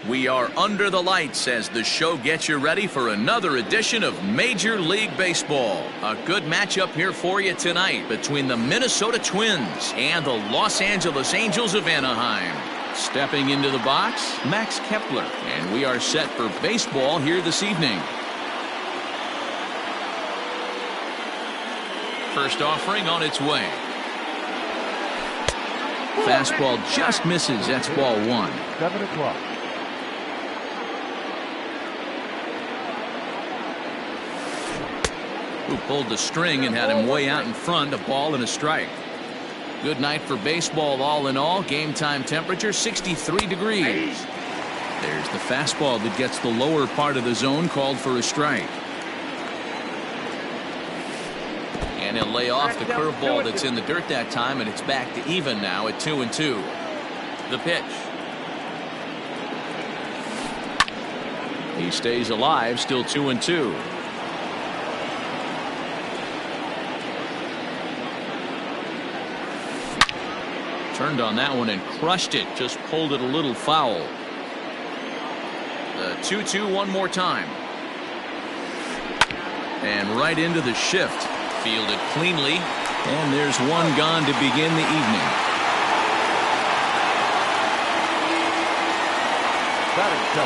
We are under the lights as the show gets you ready for another edition of Major League Baseball. A good matchup here for you tonight between the Minnesota Twins and the Los Angeles Angels of Anaheim. Stepping into the box, Max Kepler, and we are set for baseball here this evening. First offering on its way. Fastball just misses. That's ball one. 7 o'clock. Who pulled the string and had him way out in front, a ball and a strike. Good night for baseball all in all. Game time temperature 63 degrees. There's the fastball that gets the lower part of the zone, called for a strike. And he'll lay off the curveball that's in the dirt that time, and it's back to even now at 2-2. The pitch. He stays alive, still 2-2. Turned on that one and crushed it. Just pulled it a little foul. The 2-2 one more time. And right into the shift. Fielded cleanly. And there's one gone to begin the evening.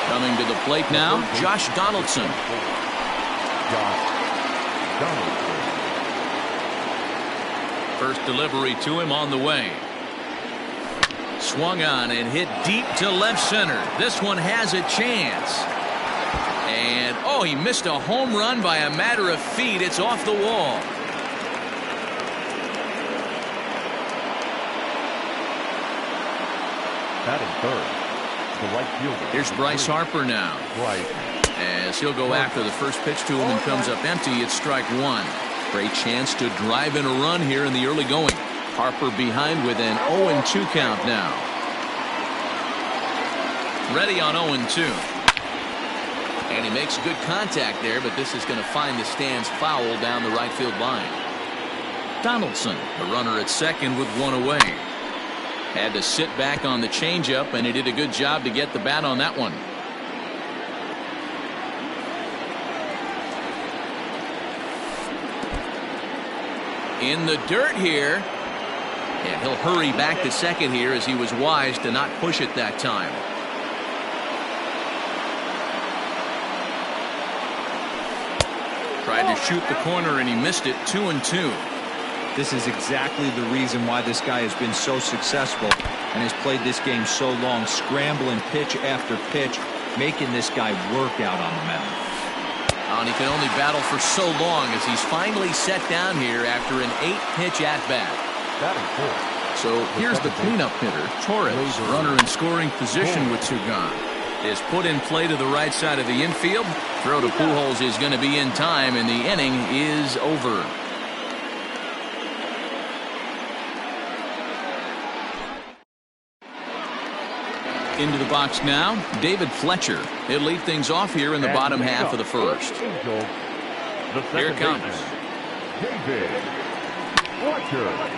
Coming to the plate now, Josh Donaldson. First delivery to him on the way. Swung on and hit deep to left center. This one has a chance. And, oh, he missed a home run by a matter of feet. It's off the wall. Batting third, the right fielder. Here's Bryce Harper now. Right. As he'll go after the first pitch to him and comes up empty. It's strike one. Great chance to drive in a run here in the early going. Harper behind with an 0-2 count now. Ready on 0-2. And he makes good contact there, but this is going to find the stands foul down the right field line. Donaldson, the runner at second with one away. Had to sit back on the changeup, and he did a good job to get the bat on that one. In the dirt here. And he'll hurry back to second here, as he was wise to not push it that time. Tried to shoot the corner and he missed it. 2-2. This is exactly the reason why this guy has been so successful and has played this game so long, scrambling pitch after pitch, making this guy work out on the mound. And he can only battle for so long as he's finally set down here after an 8-pitch at-bat. So here's the cleanup hitter, Torres, runner in scoring position with two gone. Is put in play to the right side of the infield. Throw to Pujols is going to be in time, and the inning is over. Into the box now, David Fletcher. He'll lead things off here in the bottom half of the first. Here it comes. David Fletcher.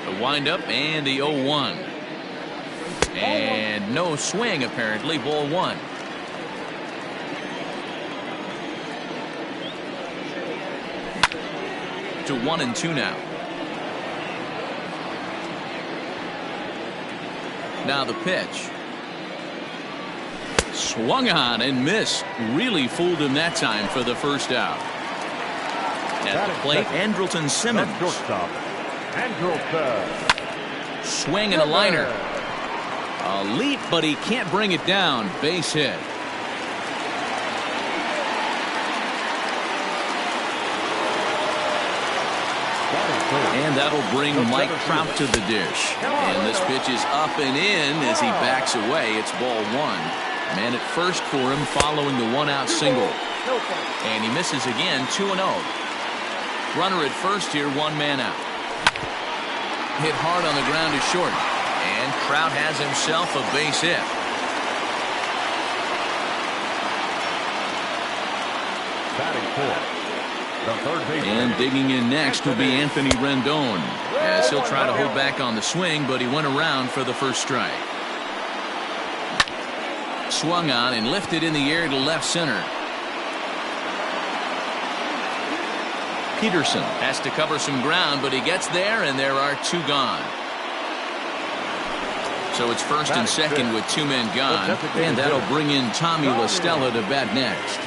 The windup and the 0-1. And no swing, apparently. Ball one. To 1-2 now. Now the pitch. Swung on and missed. Really fooled him that time for the first out. At the plate, Andrelton Simmons. Swing and a liner. A leap, but he can't bring it down. Base hit. And that'll bring Mike Trout to the dish. And this pitch is up and in as he backs away. It's ball one. Man at first for him following the one-out single. And he misses again. 2-0. Runner at first here, one man out. Hit hard on the ground to short. And Trout has himself a base hit. Batting fourth. And digging in next will be Anthony Rendon. As he'll try to hold back on the swing, but he went around for the first strike. Swung on and lifted in the air to left center. Peterson has to cover some ground, but he gets there, and there are two gone. So it's first and second with two men gone, and that'll bring in Tommy La Stella to bat next.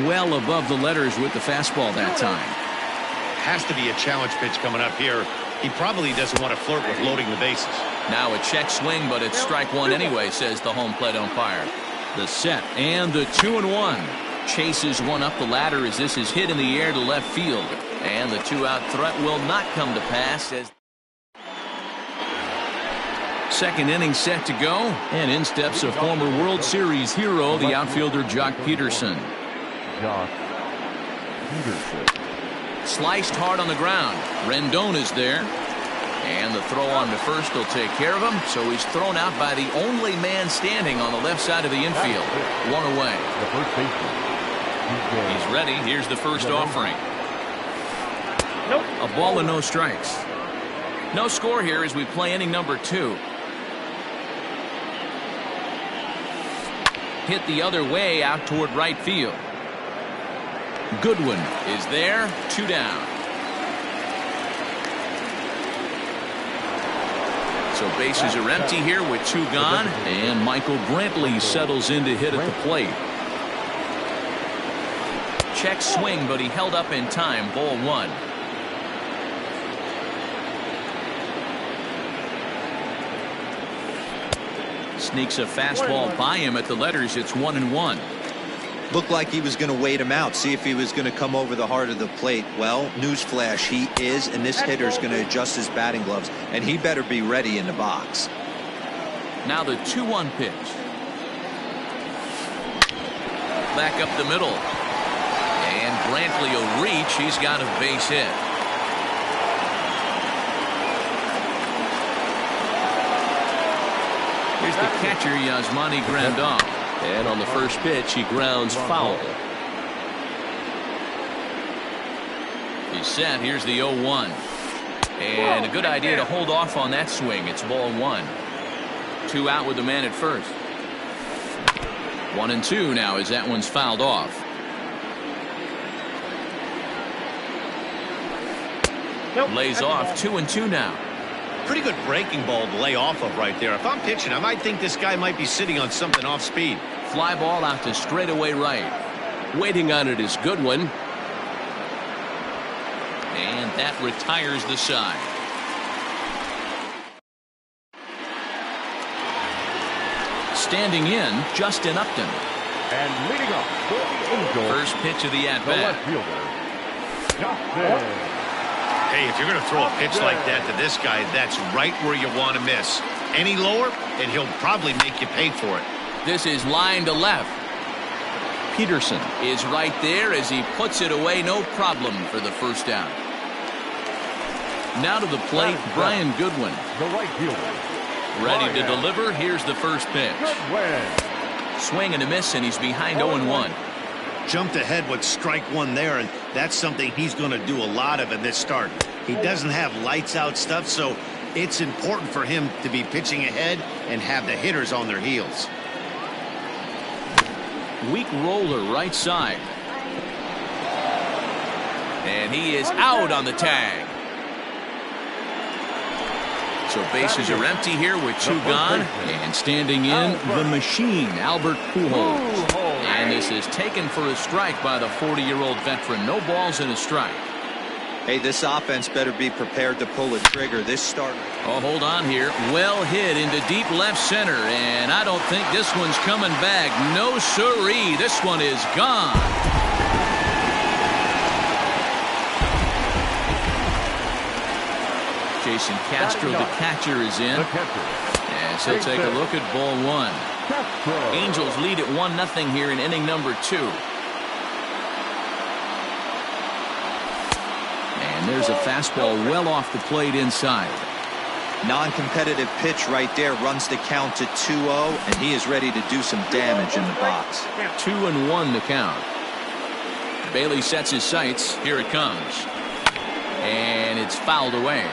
Well above the letters with the fastball that time. Has to be a challenge pitch coming up here. He probably doesn't want to flirt with loading the bases. Now a check swing, but it's strike one anyway, says the home plate umpire. The set and the 2-1. Chases one up the ladder as this is hit in the air to left field. And the two-out threat will not come to pass as second inning set to go. And in steps a former World Series hero, the outfielder Jock Peterson. Sliced hard on the ground. Rendon is there. And the throw on to first will take care of him. So he's thrown out by the only man standing on the left side of the infield. One away. He's ready. Here's the first offering. A ball and no strikes. No score here as we play inning number 2. Hit the other way out toward right field. Goodwin is there, 2 down. So bases are empty here with 2 gone, and Michael Brantley settles in to hit at the plate. Check swing, but he held up in time. Ball 1. Sneaks a fastball by him at the letters. It's 1-1. Looked like he was going to wait him out, see if he was going to come over the heart of the plate. Well, newsflash, he is, and this hitter's going to adjust his batting gloves, and he better be ready in the box. Now the 2-1 pitch. Back up the middle. And Brantley will reach. He's got a base hit. Here's the catcher, Yasmani Grandal. And on the first pitch, he grounds foul. He's set. Here's the 0-1. And a good idea to hold off on that swing. It's ball 1. 2 out with the man at first. 1-2 now as that one's fouled off. Lays off. 2-2 now. Pretty good breaking ball to lay off of right there. If I'm pitching, I might think this guy might be sitting on something off speed. Fly ball out to straightaway right. Waiting on it is Goodwin. And that retires the side. Standing in, Justin Upton. And leading up for the Angels, First pitch of the at-bat. Hey, if you're going to throw a pitch like that to this guy, that's right where you want to miss. Any lower, and he'll probably make you pay for it. This is line to left. Peterson is right there as he puts it away. No problem for the first out. Now to the plate, Brian Goodwin. The right fielder. Ready to deliver. Here's the first pitch. Swing and a miss, and he's behind 0-1. Jumped ahead with strike 1 there, and that's something he's going to do a lot of in this start. He doesn't have lights out stuff, so it's important for him to be pitching ahead and have the hitters on their heels. Weak roller right side. And he is out on the tag. So bases are empty here with 2 gone. And standing in, the machine, Albert Pujols. And this is taken for a strike by the 40-year-old veteran. No balls and a strike. Hey, this offense better be prepared to pull a trigger. This starter. Oh, hold on here. Well hit into deep left center. And I don't think this one's coming back. No siree. This one is gone. Jason Castro, the catcher, is in. And so take a look at ball 1. Angels lead at 1-0 here in inning number 2. And there's a fastball well off the plate inside. Non-competitive pitch right there, runs the count to 2-0, and he is ready to do some damage in the box. 2-1 the count. Bailey sets his sights. Here it comes. And it's fouled away.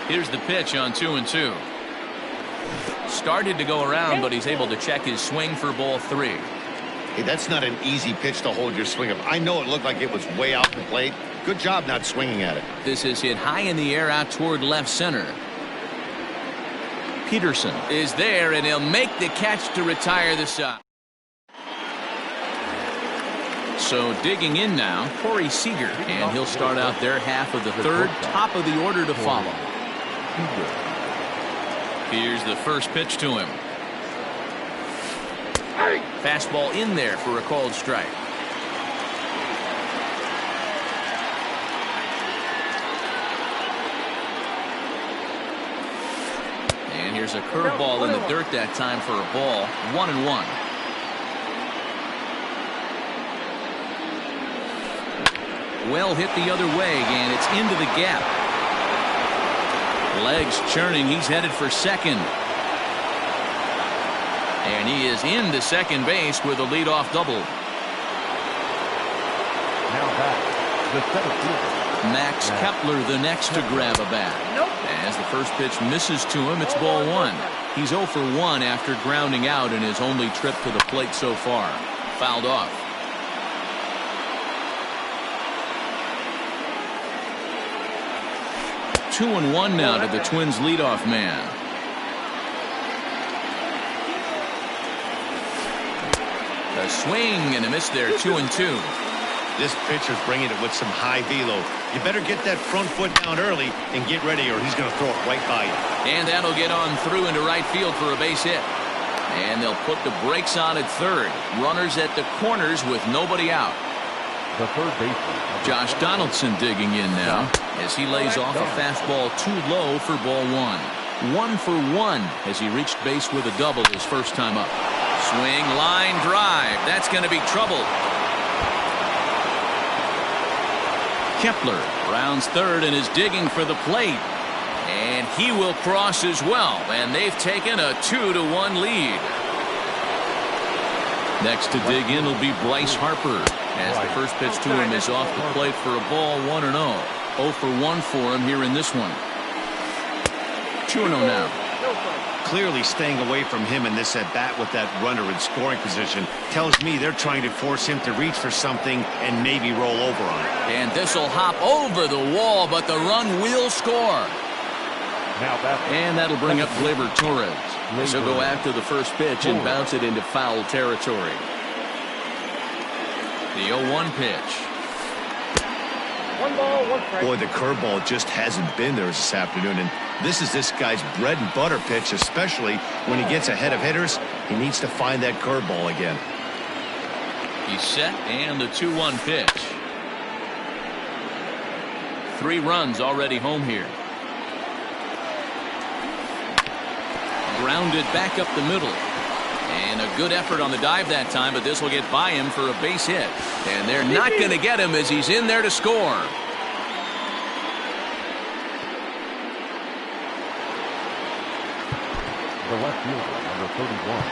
Here's the pitch on 2-2. Started to go around, but he's able to check his swing for ball 3. Hey, that's not an easy pitch to hold your swing of. I know it looked like it was way out the plate. Good job not swinging at it. This is hit high in the air out toward left center. Peterson is there, and he'll make the catch to retire the side. So digging in now, Corey Seager, and he'll start out their half of the third, top of the order to follow. Here's the first pitch to him. Fastball in there for a called strike. And here's a curveball in the dirt that time for a ball. 1-1. Well hit the other way, and it's into the gap. Legs churning. He's headed for second. And he is into second base with a leadoff double. Now back, the center fielder. Max Kepler the next to grab a bat. As the first pitch misses to him, it's ball 1. He's 0 for 1 after grounding out in his only trip to the plate so far. Fouled off. Two and 1 now to the Twins leadoff man. A swing and a miss there. 2-2. This pitcher's bringing it with some high velo. You better get that front foot down early and get ready, or he's going to throw it right by you. And that'll get on through into right field for a base hit. And they'll put the brakes on at third. Runners at the corners with nobody out. The third baseman. Josh Donaldson digging in now as he lays off a fastball too low for ball 1. 1 for 1 as he reached base with a double his first time up. Swing, line drive. That's going to be trouble. Kepler rounds third and is digging for the plate. And he will cross as well. And they've taken a 2-1 lead. Next to dig in will be Bryce Harper. As the first pitch to him is off the plate for a ball. 1-0. 0 for 1 for him here in this one. 2-0 now. Clearly staying away from him in this at-bat with that runner in scoring position tells me they're trying to force him to reach for something and maybe roll over on it. And this will hop over the wall, but the run will score. And that'll bring up Gleyber Torres. He'll go after the first pitch and bounce it into foul territory. The 0-1 pitch. 1 ball, 1 strike. Boy, the curveball just hasn't been there this afternoon, and this is this guy's bread and butter pitch, especially when he gets ahead of hitters. He needs to find that curveball again. He's set, and the 2-1 pitch. 3 runs already home here. Grounded back up the middle. And a good effort on the dive that time, but this will get by him for a base hit. And they're not going to get him as he's in there to score. The left fielder, number 31,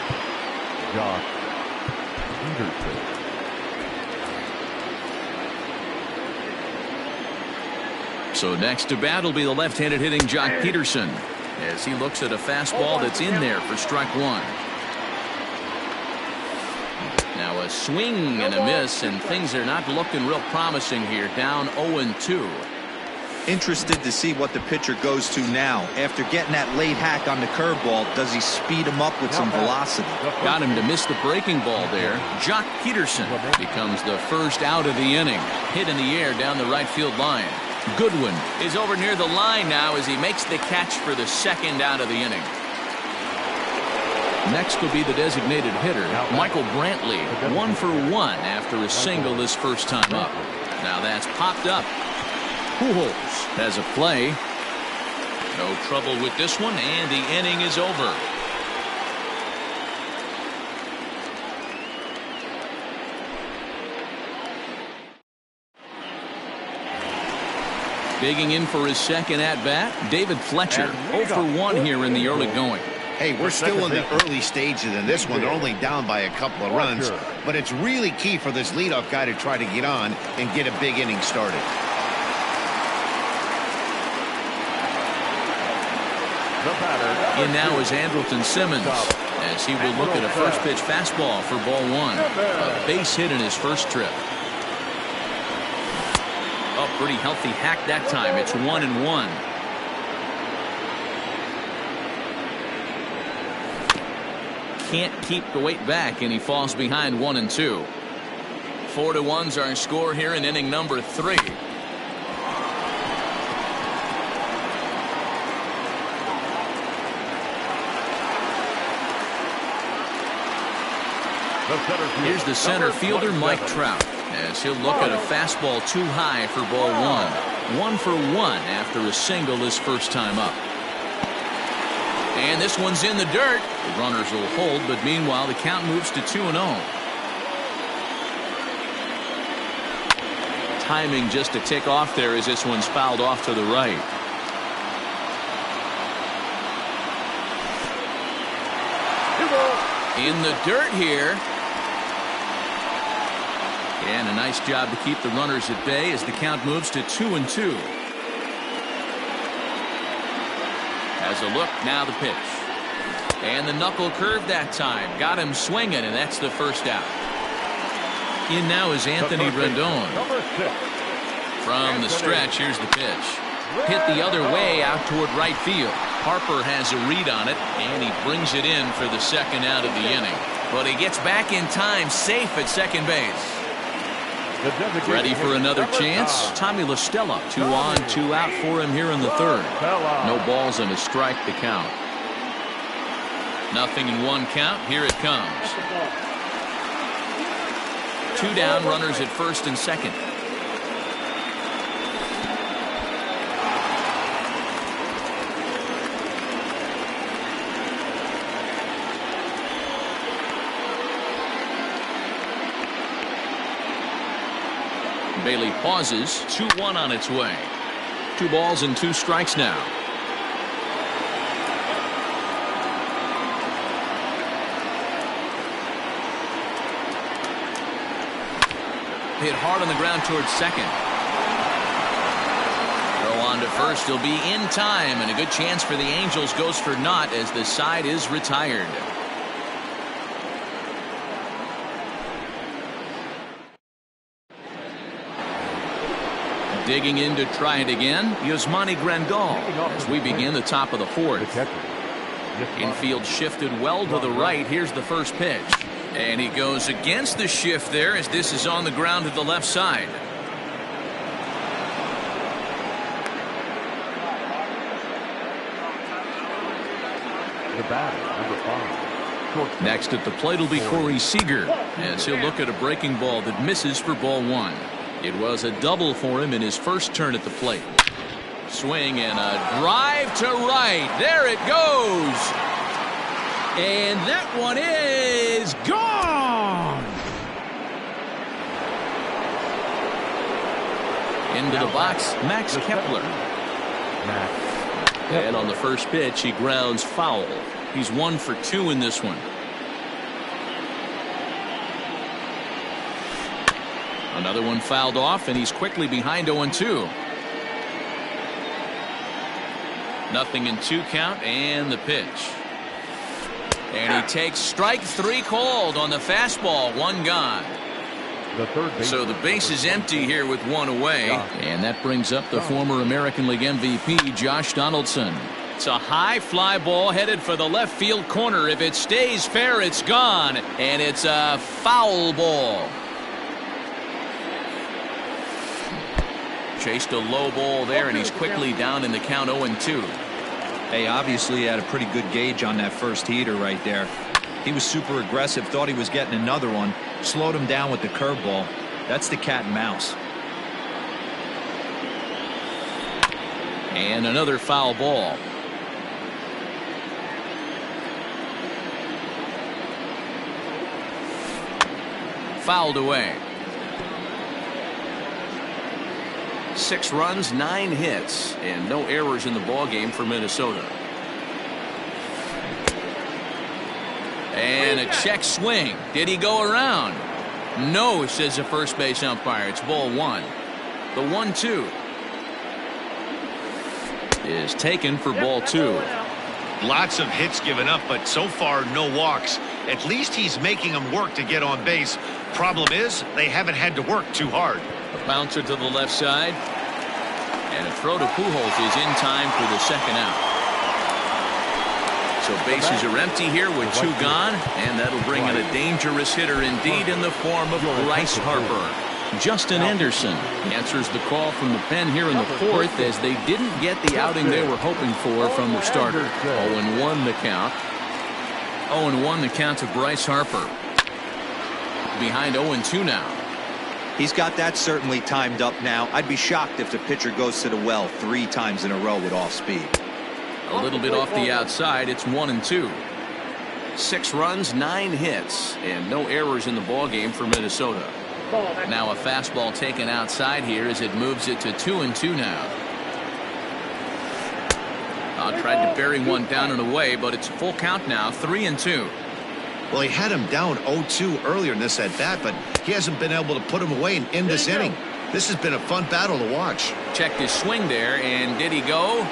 Josh Peterson. So next to bat will be the left-handed hitting Jock Peterson as he looks at a fastball that's in there for strike 1. Now a swing and a miss, and things are not looking real promising here. Down 0-2. Interested to see what the pitcher goes to now. After getting that late hack on the curveball, does he speed him up with some velocity? Got him to miss the breaking ball there. Jock Peterson becomes the first out of the inning. Hit in the air down the right field line. Goodwin is over near the line now as he makes the catch for the second out of the inning. Next will be the designated hitter, Michael Brantley. 1 for 1 after a single his first time up. Now that's popped up. Pujols has a play. No trouble with this one, and the inning is over. Digging in for his second at-bat, David Fletcher, 0 for 1 here in the early going. Hey, we're still in the early stages in this one. They're only down by a couple of runs, but it's really key for this leadoff guy to try to get on and get a big inning started. In now is Andrelton Simmons, as he will look at a first pitch fastball for ball 1. A base hit in his first trip. Oh, pretty healthy hack that time. It's 1-1. Can't keep the weight back, and he falls behind 1-2. 4-1's our score here in inning number 3. Here's the center fielder, Mike Trout, as he'll look at a fastball too high for ball 1. 1 for 1 after a single his first time up. And this one's in the dirt. The runners will hold, but meanwhile the count moves to 2-0. Timing just to tick off there as this one's fouled off to the right. In the dirt here. And a nice job to keep the runners at bay as the count moves to 2-2. As a look, now the pitch. And the knuckle curve that time. Got him swinging, and that's the first out. In now is Anthony Rendon. From the stretch, here's the pitch. Hit the other way out toward right field. Harper has a read on it, and he brings it in for the second out of the inning. But he gets back in time, safe at second base. Ready for another chance? Tommy La Stella, 2 on, 2 out for him here in the third. No balls and a strike to count. Nothing in 1 count. Here it comes. 2 down, runners at first and second. Bailey pauses. 2-1 on its way. 2 balls and 2 strikes now. Hit hard on the ground towards second. Throw on to first. He'll be in time, and a good chance for the Angels goes for naught as the side is retired. Digging in to try it again, Yasmani Grandal as we begin the top of the 4th. Infield shifted well to the right. Here's the first pitch. And he goes against the shift there as this is on the ground to the left side. The batter, number 5. Next at the plate will be Corey Seager as he'll look at a breaking ball that misses for ball 1. It was a double for him in his first turn at the plate. Swing and a drive to right. There it goes. And that one is gone. Into the box, Max Kepler. And on the first pitch, he grounds foul. He's 1 for 2 in this one. Another one fouled off, and he's quickly behind 0-2. Nothing in 2 count, and the pitch. And he takes strike 3 called on the fastball. 1 gone. So the base is empty here with 1 away. And that brings up the former American League MVP, Josh Donaldson. It's a high fly ball headed for the left field corner. If it stays fair, it's gone. And it's a foul ball. Chased a low ball there, and he's quickly down in the count 0-2. Hey, obviously he had a pretty good gauge on that first heater right there. He was super aggressive, thought he was getting another one, slowed him down with the curveball. That's the cat and mouse. And another foul ball. Fouled away. 6 runs, 9 hits, and no errors in the ballgame for Minnesota. And a check swing. Did he go around? No, says the first base umpire. It's ball 1. The 1-2 is taken for ball 2. Lots of hits given up, but so far no walks. At least he's making them work to get on base. Problem is, they haven't had to work too hard. A bouncer to the left side. And a throw to Pujols is in time for the second out. So bases are empty here with 2 gone, and that'll bring in a dangerous hitter indeed in the form of Bryce Harper. Justin Anderson answers the call from the pen here in the 4th as they didn't get the outing they were hoping for from the starter. 0-1 the count. 0-1 the count to Bryce Harper. Behind 0-2 now. He's got that certainly timed up now. I'd be shocked if the pitcher goes to the well 3 times in a row with off speed. A little bit off the outside. It's 1-2. 6 runs, 9 hits, and no errors in the ballgame for Minnesota. Now a fastball taken outside here as it moves it to 2-2 now. Tried to bury one down and away, but it's a full count now, 3-2. Well, he had him down 0-2 earlier in this at bat, but he hasn't been able to put him away and end this inning. This has been a fun battle to watch. Checked his swing there, and did he go?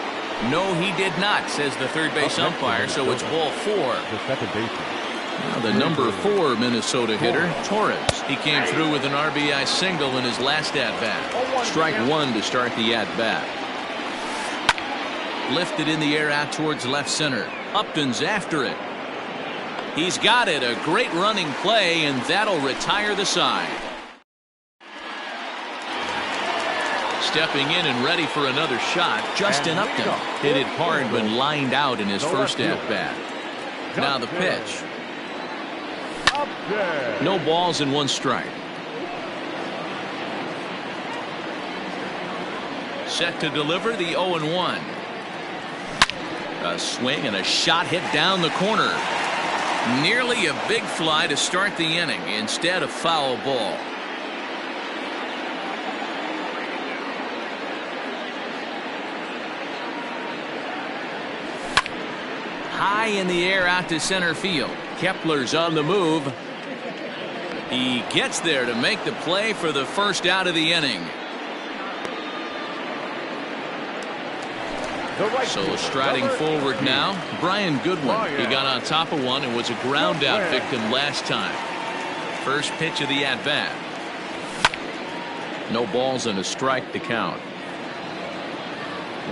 No, he did not, says the third base umpire, so it's ball 4. The second baseman. Now the number 4 Minnesota hitter, Torres. He came through with an RBI single in his last at-bat. Strike 1 to start the at-bat. Lifted in the air out towards left center. Upton's after it. He's got it. A great running play, and that'll retire the side. Stepping in and ready for another shot, Justin Upton. Hit it hard when lined out in his first at-bat. Now the pitch. No balls and 1 strike. Set to deliver the 0-1. A swing and a shot hit down the corner. Nearly a big fly to start the inning. Instead, a foul ball. High in the air out to center field. Kepler's on the move. He gets there to make the play for the first out of the inning. So striding forward now, Brian Goodwin. He got on top of one and was a ground out victim last time. First pitch of the at-bat. No balls and a strike to count.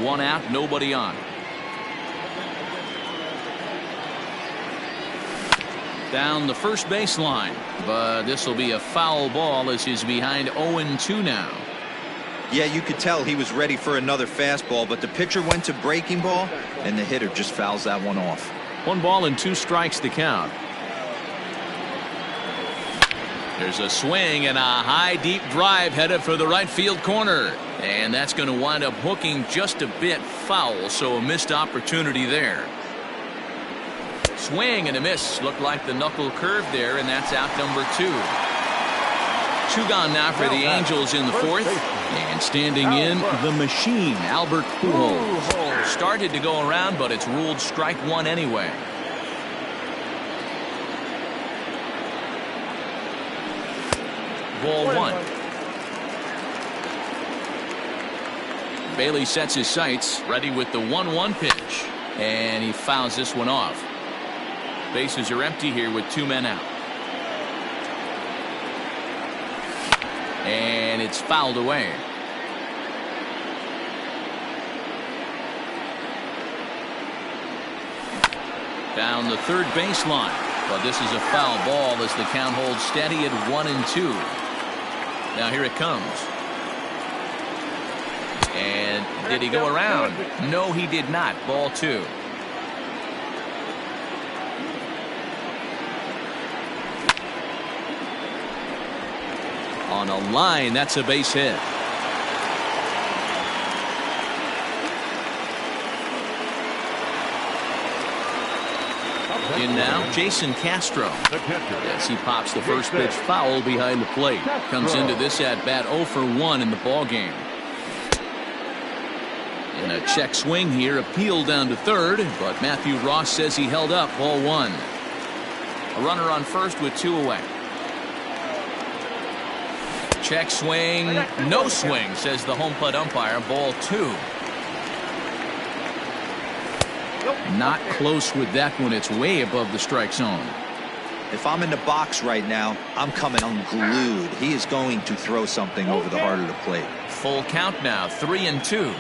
1 out, nobody on. Down the first baseline, but this will be a foul ball as he's behind 0-2 now. Yeah, you could tell he was ready for another fastball, but the pitcher went to breaking ball, and the hitter just fouls that one off. 1 ball and 2 strikes to count. There's a swing and a high deep drive headed for the right field corner, and that's going to wind up hooking just a bit foul, so a missed opportunity there. Swing and a miss. Looked like the knuckle curve there, and that's out number 2. 2 gone now for the Angels in the 4th. And standing in, the machine, Albert Pujols. Started to go around, but it's ruled strike 1 anyway. Ball 1. Bailey sets his sights, ready with the 1-1 pitch. And he fouls this one off. Bases are empty here with 2 men out. And it's fouled away. Down the third baseline. But this is a foul ball as the count holds steady at 1-2. Now here it comes. And did he go around? No, he did not. Ball 2. On a line, that's a base hit. In now, Jason Castro. Yes, he pops the first pitch foul behind the plate. Comes into this at bat 0 for 1 in the ball game. And a check swing here, appeal down to third, but Matthew Ross says he held up. Ball one. A runner on first with 2 away. Check swing, no swing, says the home plate umpire. Ball 2. Not close with that one. It's way above the strike zone. If I'm in the box right now, I'm coming unglued. He is going to throw something over the heart of the plate. Full count now, 3-2.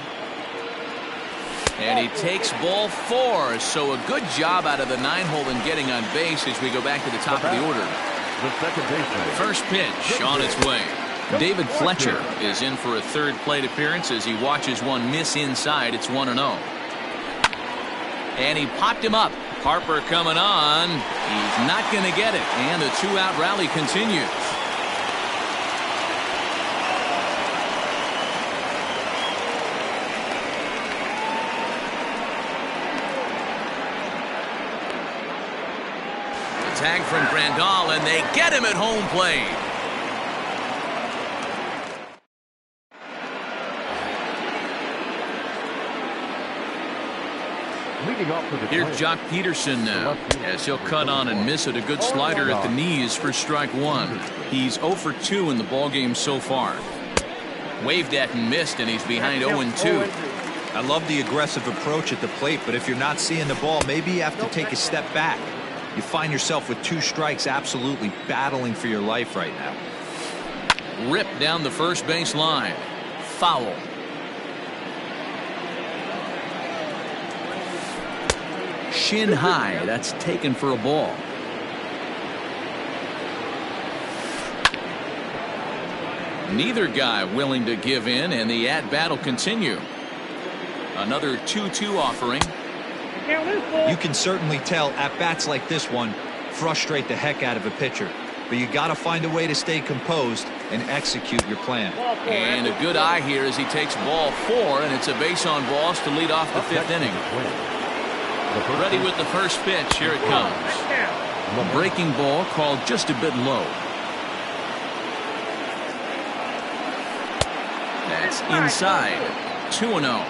And he takes ball 4. So a good job out of the 9-hole in getting on base as we go back to the top of the order. The second baseman. First pitch on its way. David Fletcher is in for a third plate appearance as he watches one miss inside. It's 1-0. And he popped him up. Harper coming on. He's not going to get it. And the 2-out rally continues. The tag from Grandal, and they get him at home plate. Here's Jock Peterson now as he'll cut on and miss it. A good slider at the knees for strike 1. He's 0 for 2 in the ballgame so far. Waved at and missed, and he's behind 0-2. I love the aggressive approach at the plate, but if you're not seeing the ball, maybe you have to take a step back. You find yourself with 2 strikes, absolutely battling for your life right now. Ripped down the first base line. Foul. Shin high. That's taken for a ball. Neither guy willing to give in, and the at-bat will continue. Another 2-2 offering. You can certainly tell at-bats like this one frustrate the heck out of a pitcher. But you got to find a way to stay composed and execute your plan. And a good eye here as he takes ball 4, and it's a base on balls to lead off the 5th inning. Ready with the first pitch. Here it comes. A breaking ball called just a bit low. That's inside. 2-0.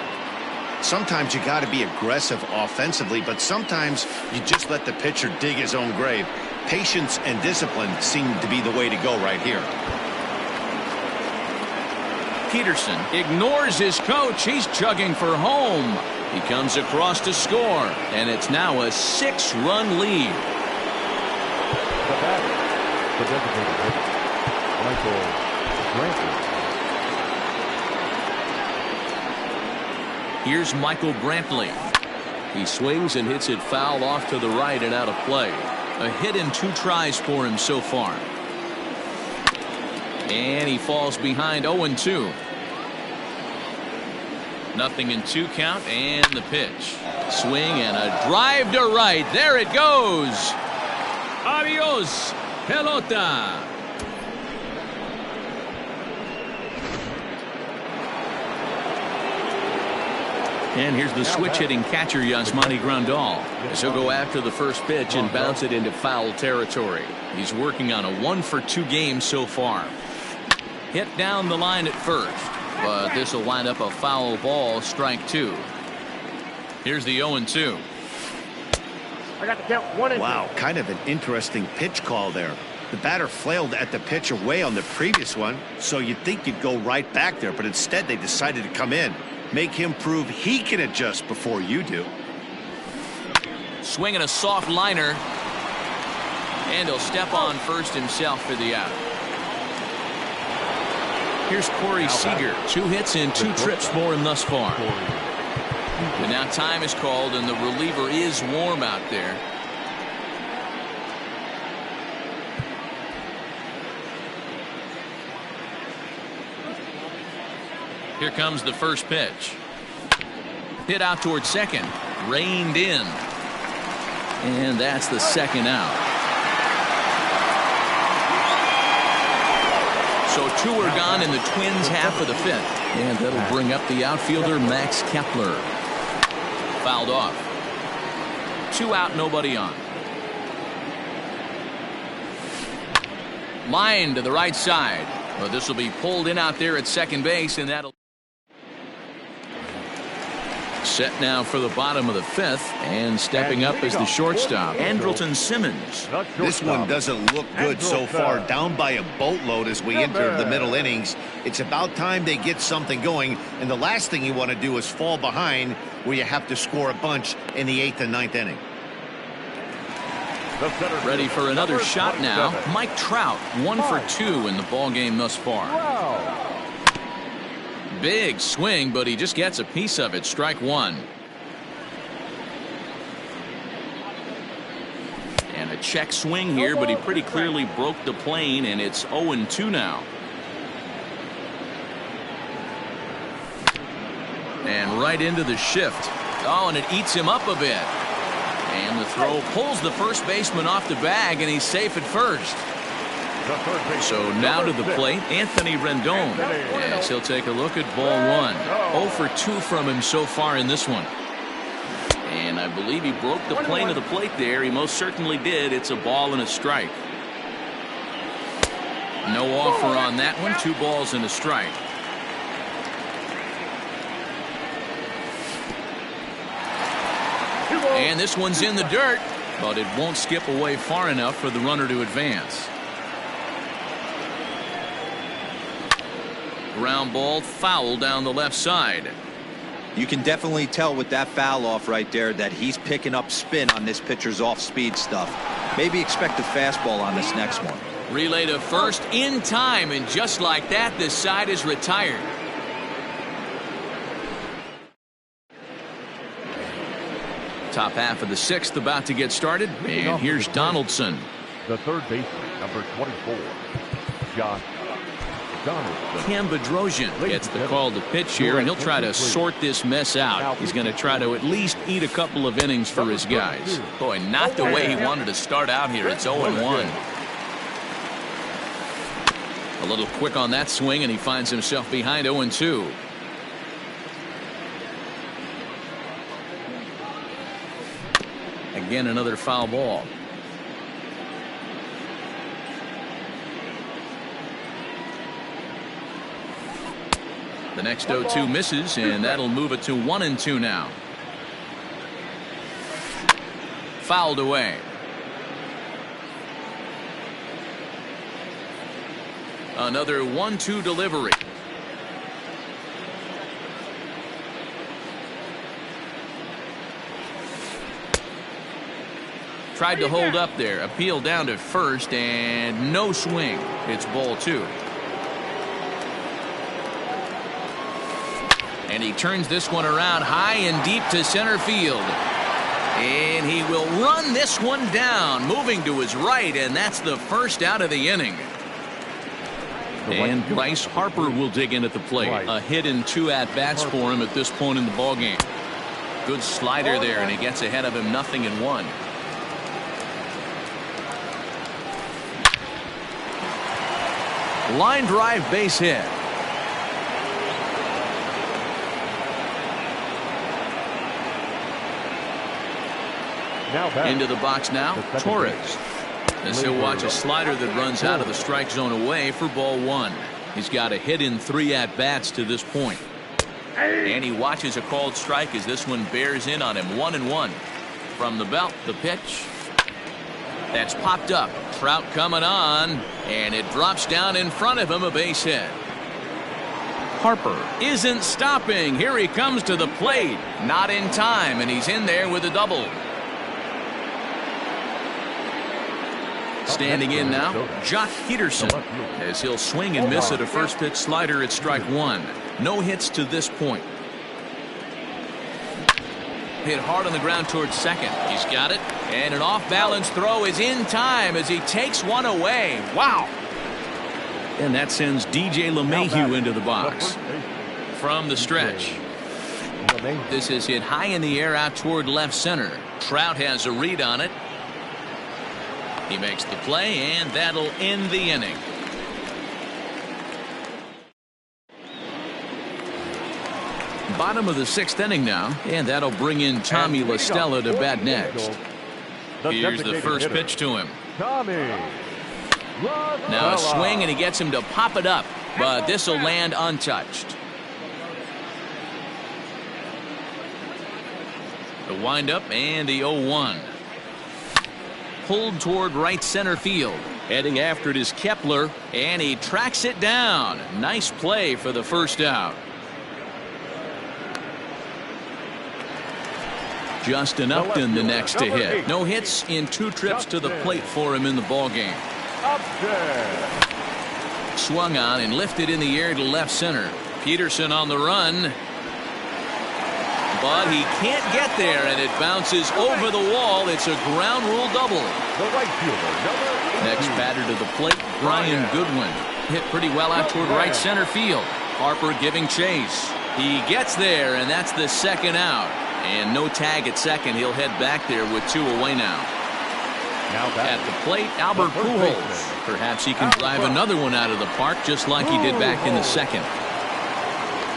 Sometimes you got to be aggressive offensively, but sometimes you just let the pitcher dig his own grave. Patience and discipline seem to be the way to go right here. Peterson ignores his coach. He's chugging for home. He comes across to score, and it's now a 6-run lead. The batter, the designated hitter, Michael Brantley. Here's Michael Brantley. He swings and hits it foul off to the right and out of play. A hit in 2 tries for him so far. And he falls behind 0-2. Nothing in 2 count, and the pitch. Swing and a drive to right. There it goes. Adios, pelota. And here's the switch-hitting catcher, Yasmani Grandal, as he'll go after the first pitch and bounce it into foul territory. He's working on a 1-for-2 game so far. Hit down the line at first, but this will wind up a foul ball, strike 2. Here's the 0-2. I got the count 1-2. Wow, kind of an interesting pitch call there. The batter flailed at the pitch away on the previous one, so you'd think you'd go right back there, but instead they decided to come in. Make him prove he can adjust before you do. Swinging a soft liner. And he'll step on first himself for the out. Here's Corey Seager. 2 hits and 2 trips for him thus far. And now time is called, and the reliever is warm out there. Here comes the first pitch. Hit out towards second. Reined in. And that's the second out. So 2 are gone in the Twins' half of the 5th. And that'll bring up the outfielder Max Kepler. Fouled off. 2 out, nobody on. Line to the right side. Well, this will be pulled in out there at second base, and that'll. Set now for the bottom of the fifth, and stepping up as the shortstop, Andrelton Simmons. This one doesn't look good so far. Down by a boatload as we enter the middle innings. It's about time they get something going, and the last thing you want to do is fall behind where you have to score a bunch in the 8th and 9th inning. Ready for another shot now. Mike Trout, 1 for 2 in the ball game thus far. Big swing, but he just gets a piece of it. Strike one. And a check swing here, but he pretty clearly broke the plane, and it's 0-2 now. And right into the shift. Oh, and it eats him up a bit. And the throw pulls the first baseman off the bag, and he's safe at first. So now to the plate, Anthony Rendon, as he'll take a look at ball one. 0 for 2 from him so far in this one. And I believe he broke the plane of the plate there. He most certainly did. It's a ball and a strike. No offer on that one. 2 balls and a strike. And this one's in the dirt, but it won't skip away far enough for the runner to advance. Ground ball, foul down the left side. You can definitely tell with that foul off right there that he's picking up spin on this pitcher's off-speed stuff. Maybe expect a fastball on this next one. Relay to first in time, and just like that, this side is retired. Top half of the 6th about to get started, and here's Donaldson. The third baseman, number 24, Josh Donaldson. Cam Bedrosian gets the call to pitch here, and he'll try to sort this mess out. He's going to try to at least eat a couple of innings for his guys. Boy, not the way he wanted to start out here. It's 0-1. A little quick on that swing, and he finds himself behind 0-2. Again, another foul ball. The next 0-2 misses, and that'll move it to 1-2 now. Fouled away. Another 1-2 delivery. Tried to hold up there. Appeal down to first, and no swing. It's ball 2. And he turns this one around high and deep to center field. And he will run this one down, moving to his right, and that's the first out of the inning. And Bryce Harper will dig in at the plate. A hit and 2 at-bats for him at this point in the ballgame. Good slider there, and he gets ahead of him 0-1. Line drive base hit. Into the box now, Torres. As he'll watch a slider that runs out of the strike zone away for ball 1. He's got a hit in 3 at-bats to this point. And he watches a called strike as this one bears in on him. 1-1. From the belt, the pitch. That's popped up. Trout coming on, and it drops down in front of him, a base hit. Harper isn't stopping. Here he comes to the plate. Not in time, and he's in there with a double. Standing in now, Jock Peterson, as he'll swing and miss at a first pitch slider at strike 1. No hits to this point. Hit hard on the ground towards second. He's got it, and an off-balance throw is in time as he takes one away. Wow! And that sends DJ LeMahieu into the box. From the stretch, this is hit high in the air out toward left center. Trout has a read on it. He makes the play, and that'll end the inning. Bottom of the 6th inning now, and that'll bring in Tommy La Stella to bat next. Here's the first pitch to him. Now a swing, and he gets him to pop it up, but this will land untouched. The windup and the 0-1. Pulled toward right center field. Heading after it is Kepler, and he tracks it down. Nice play for the first out. Justin Upton the next to hit. No hits in 2 trips to the plate for him in the ballgame. Swung on and lifted in the air to left center. Peterson on the run. But he can't get there, and it bounces over the wall. It's a ground rule double. Next batter to the plate, Brian Goodwin. Hit pretty well out toward right center field. Harper giving chase. He gets there, and that's the second out. And no tag at second. He'll head back there with 2 away now. At the plate, Albert Pujols. Perhaps he can drive another one out of the park just like he did back in the second.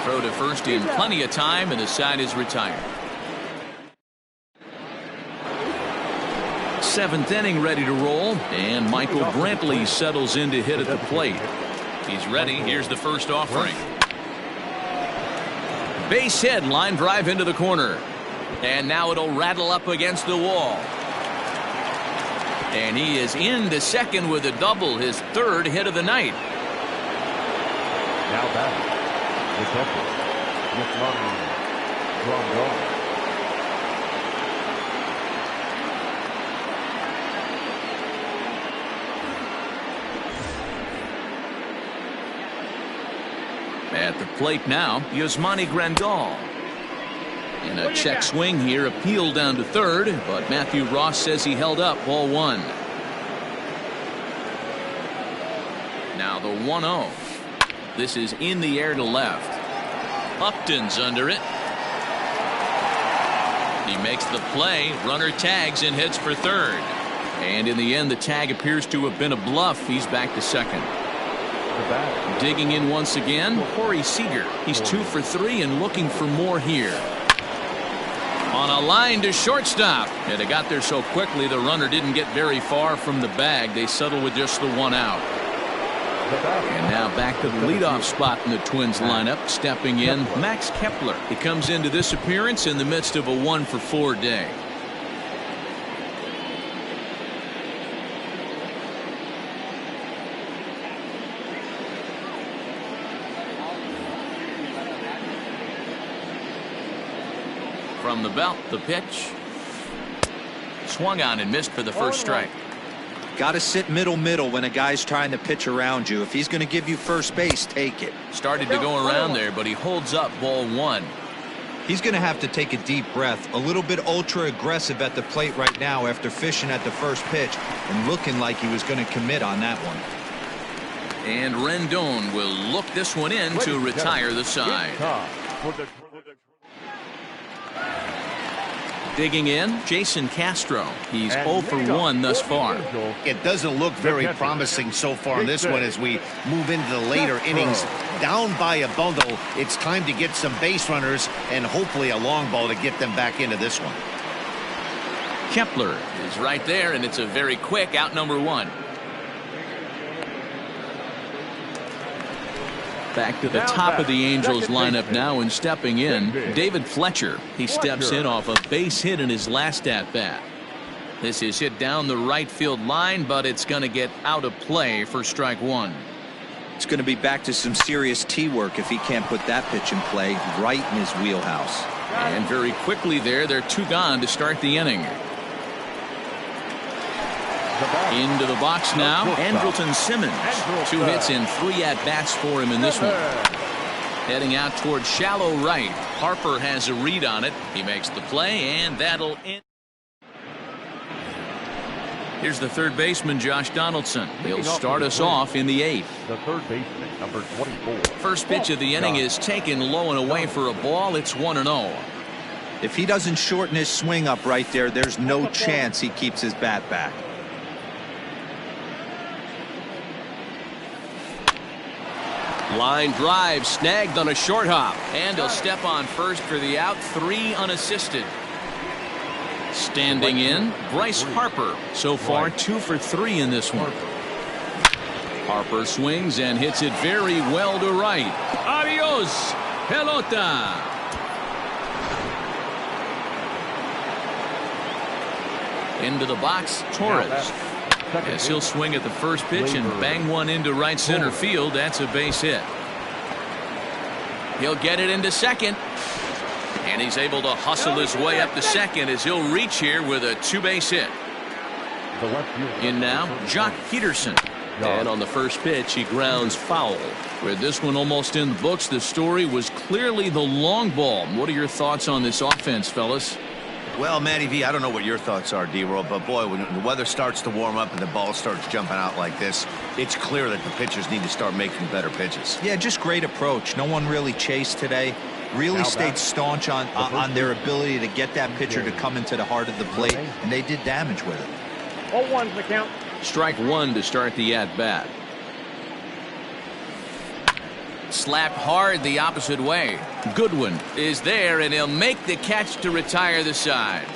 Throw to first in plenty of time, and the side is retired. 7th inning ready to roll, and Michael Brantley settles in to hit at the plate. He's ready. Here's the first offering. Base hit, line drive into the corner. And now it'll rattle up against the wall. And he is into second with a double, his 3rd hit of the night. Now batting, the catcher, At the plate now, Yasmani Grandal. And a check swing here, appeal down to third, but Matthew Ross says he held up, ball 1. Now the 1-0. This is in the air to left. Upton's under it. He makes the play, runner tags and hits for third. And in the end, the tag appears to have been a bluff. He's back to second. Digging in once again, Corey Seager. He's 2 for 3 and looking for more here. On a line to shortstop. And it got there so quickly the runner didn't get very far from the bag. They settle with just the 1 out. And now back to the leadoff spot in the Twins lineup. Stepping in, Max Kepler. He comes into this appearance in the midst of a 1-for-4 day. From the belt, the pitch. Swung on and missed for the first strike. Got to sit middle when a guy's trying to pitch around you. If he's going to give you first base, take it. Started to go around there, but he holds up, ball 1. He's going to have to take a deep breath. A little bit ultra aggressive at the plate right now after fishing at the first pitch and looking like he was going to commit on that one. And Rendon will look this one in to retire the side. Digging in, Jason Castro. He's 0 for 1 thus far. It doesn't look very promising so far in this one as we move into the later innings. Down by a bundle, it's time to get some base runners and hopefully a long ball to get them back into this one. Kepler is right there, and it's a very quick out, number 1. Back to the top of the Angels lineup now, and stepping in, David Fletcher. He steps in off a base hit in his last at-bat. This is hit down the right field line, but it's going to get out of play for strike 1. It's going to be back to some serious tee work if he can't put that pitch in play right in his wheelhouse. And very quickly there, they're 2 gone to start the inning. Into the box now, Andrelton Simmons. 2 hits and 3 at-bats for him in this one. Heading out toward shallow right. Harper has a read on it. He makes the play, and that'll end. Here's the third baseman, Josh Donaldson. He'll start us off in the 8th. The third baseman, number 24. First pitch of the inning is taken low and away for a ball. It's 1-0. If he doesn't shorten his swing up right there, there's no chance he keeps his bat back. Line drive snagged on a short hop, and he'll step on first for the out. 3 unassisted. Standing in, Bryce Harper. So far 2 for 3 in this one. Harper swings and hits it very well to right. Adios, pelota. Into the box, Torres. As he'll swing at the first pitch and bang one into right center field. That's a base hit. He'll get it into second. And he's able to hustle his way up to second as he'll reach here with a two-base hit. In now, Jock Peterson. And on the first pitch, he grounds foul. With this one almost in the books, the story was clearly the long ball. What are your thoughts on this offense, fellas? Well, Matty V, I don't know what your thoughts are, D-Roll, but boy, when the weather starts to warm up and the ball starts jumping out like this, it's clear that the pitchers need to start making better pitches. Yeah, just great approach. No one really chased today. Really stayed staunch on their ability to get that pitcher to come into the heart of the plate, and they did damage with it. 0-1's the count. Strike one to start the at-bat. Slapped hard the opposite way. Goodwin is there, and he'll make the catch to retire the side.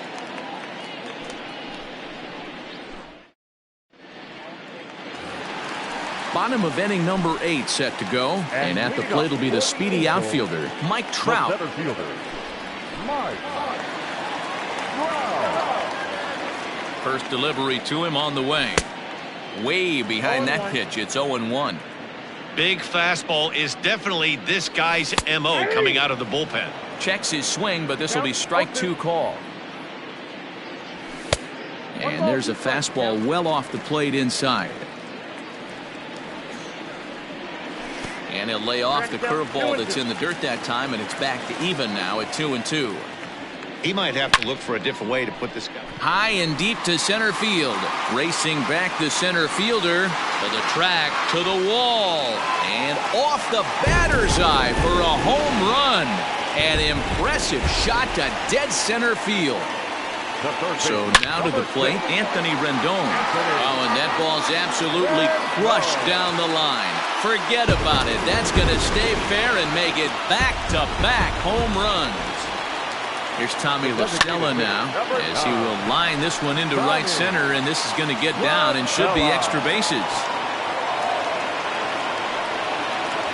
Bottom of inning number 8 set to go. And at the plate will be the speedy outfielder, Mike Trout. First delivery to him on the way. Way behind that pitch. It's 0-1. Big fastball is definitely this guy's MO coming out of the bullpen. Checks his swing, but this will be strike 2 call. And there's a fastball well off the plate inside. And he'll lay off the curveball that's in the dirt that time, and it's back to even now at 2-2. He might have to look for a different way to put this guy. High and deep to center field. Racing back the center fielder to the track, to the wall, and off the batter's eye for a home run. An impressive shot to dead center field. So now to the plate, Anthony Rendon. Oh, and that ball's absolutely crushed down the line. Forget about it. That's going to stay fair and make it back-to-back home runs. Here's Tommy La Stella now as he will line this one into right center, and this is going to get down and should be extra bases.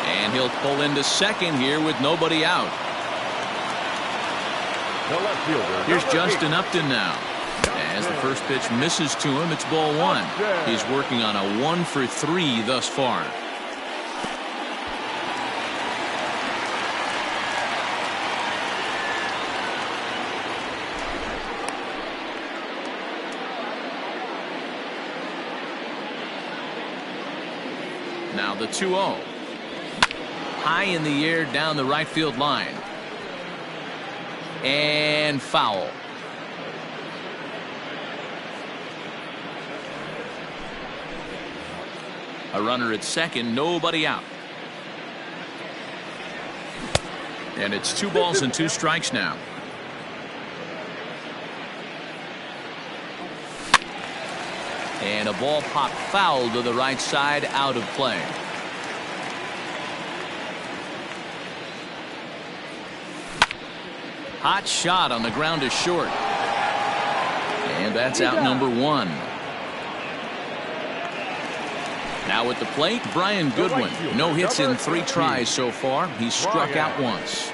And he'll pull into second here with nobody out. Here's Justin Upton now. As the first pitch misses to him, it's ball 1. He's working on a 1-for-3 thus far. Now the 2-0. High in the air down the right field line. And foul. A runner at second, nobody out. And it's 2 balls and 2 strikes now. And a ball pop foul to the right side, out of play. Hot shot on the ground is short. And that's out number 1. Now at the plate, Brian Goodwin. No hits in 3 tries so far. He's struck out once.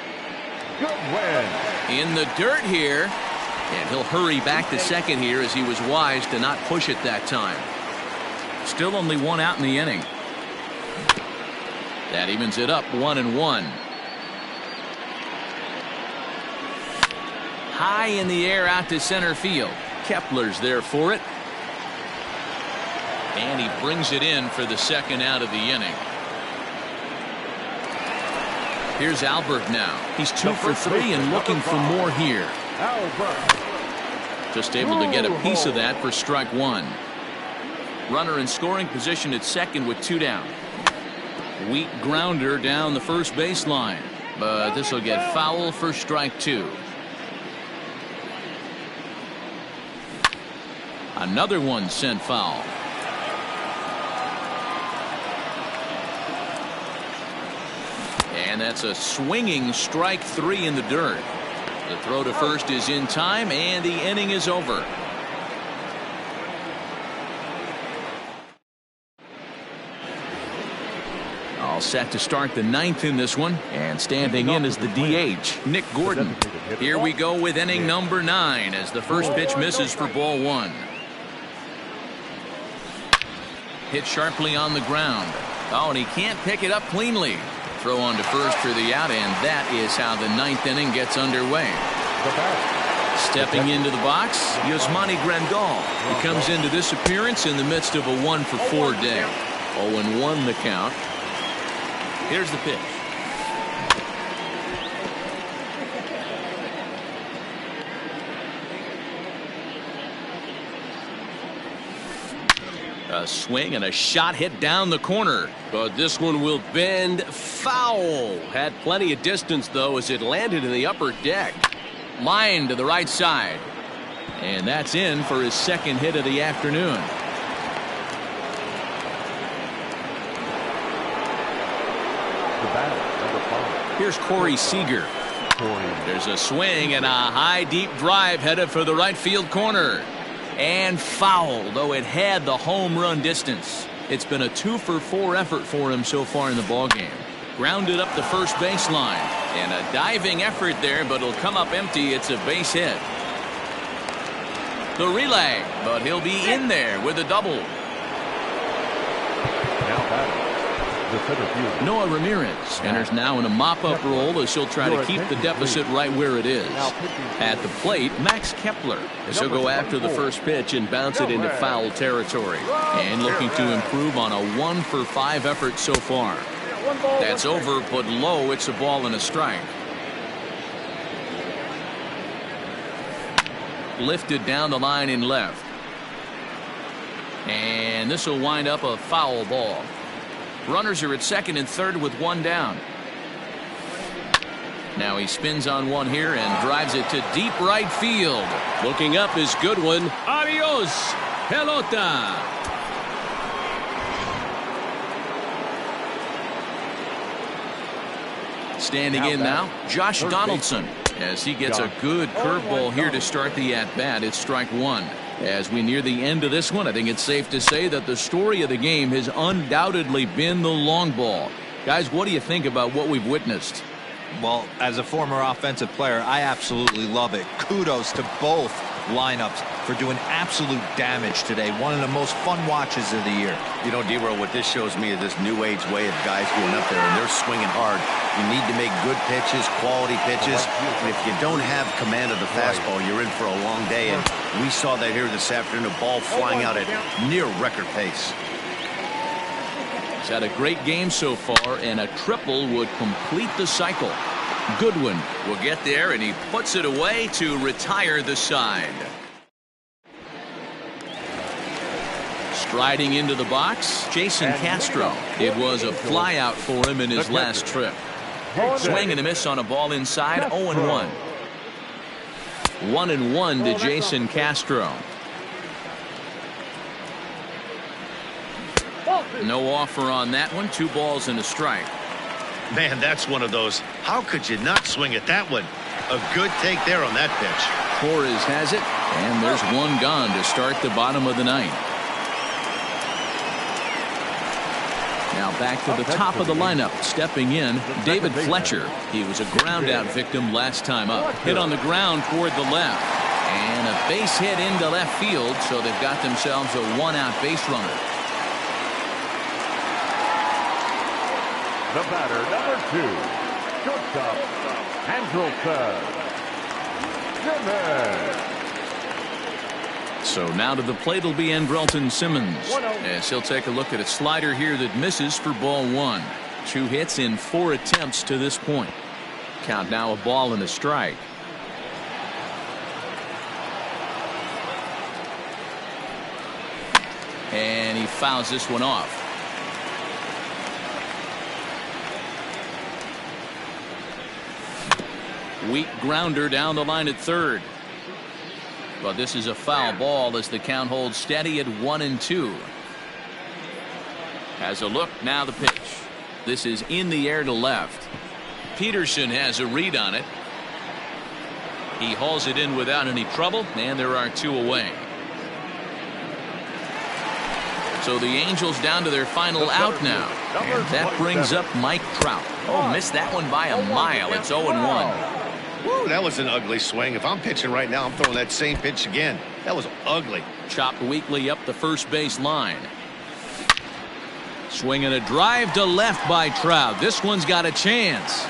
In the dirt here. And he'll hurry back to second here as he was wise to not push it that time. Still only 1 out in the inning. That evens it up 1-1. High in the air out to center field. Kepler's there for it. And he brings it in for the second out of the inning. Here's Albert now. He's 2 for 3 and looking for more here. Just able to get a piece of that for strike 1. Runner in scoring position at second with 2 down. Weak grounder down the first baseline, but this will get foul for strike 2. Another one sent foul. And that's a swinging strike 3 in the dirt. The throw to first is in time, and the inning is over. set to start the ninth in this one, and standing in is the DH, Nick Gordon. Here we go with inning number 9 as the first pitch misses for ball 1. Hit sharply on the ground. Oh, and he can't pick it up cleanly. Throw on to first for the out, and that is how the ninth inning gets underway. Stepping into the box, Yasmani Grandal. He comes into this appearance in the midst of a 1-for-4 day. 0-1 the count. Here's the pitch. A swing and a shot hit down the corner. But this one will bend foul. Had plenty of distance, though, as it landed in the upper deck. Line to the right side. And that's in for his second hit of the afternoon. Here's Corey Seager. There's a swing and a high deep drive headed for the right field corner. And foul, though it had the home run distance. It's been a 2-for-4 effort for him so far in the ballgame. Grounded up the first baseline. And a diving effort there, but it'll come up empty. It's a base hit. The relay, but he'll be in there with a double. Noah Ramirez enters now in a mop-up role as he'll try to keep the deficit right where it is. At the plate, Max Kepler as he'll go after the first pitch and bounce it into foul territory. And looking to improve on a 1-for-5 effort so far. That's over, but low. It's a ball and a strike. Lifted down the line in left. And this will wind up a foul ball. Runners are at second and third with one down. Now he spins on one here and drives it to deep right field. Looking up is Goodwin. Adios, pelota. Standing in now, Josh Donaldson, as he gets a good curveball here to start the at-bat. It's strike 1. As we near the end of this one, I think it's safe to say that the story of the game has undoubtedly been the long ball. Guys, what do you think about what we've witnessed? Well, as a former offensive player, I absolutely love it. Kudos to both lineups for doing absolute damage today. One of the most fun watches of the year. You know, D-Roll, what this shows me is this new age way of guys going up there and they're swinging hard. You need to make good pitches, quality pitches. And if you don't have command of the fastball, you're in for a long day. And we saw that here this afternoon, a ball flying out at near record pace. He's had a great game so far, and a triple would complete the cycle. Goodwin will get there, and he puts it away to retire the side. Striding into the box, Jason Castro. It was a flyout for him in his last trip. Swing and a miss on a ball inside, 0-1. 1-1 to Jason Castro. No offer on that one. 2 balls and a strike. Man, that's one of those. How could you not swing at that one? A good take there on that pitch. Torres has it, and there's one gone to start the bottom of the ninth. Now back to the top of the lineup. Stepping in, David Fletcher. He was a ground-out victim last time up. Hit on the ground toward the left. And a base hit into left field, so they've got themselves a 1-out base runner. The batter, number 2, shortstop, Andrelton Simmons. So now to the plate will be Andrelton Simmons, as he'll take a look at a slider here that misses for ball 1. 2 hits in 4 attempts to this point. Count now a ball and a strike. And he fouls this one off. Weak grounder down the line at third. But this is a foul ball as the count holds steady at 1-2. Has a look, now the pitch. This is in the air to left. Peterson has a read on it. He hauls it in without any trouble, and there are 2 away. So the Angels down to their final out now. And that brings up Mike Trout. Oh, missed that one by a mile. It's 0-1. Woo, that was an ugly swing. If I'm pitching right now, I'm throwing that same pitch again. That was ugly. Chopped weakly up the first base line. Swinging a drive to left by Trout. This one's got a chance.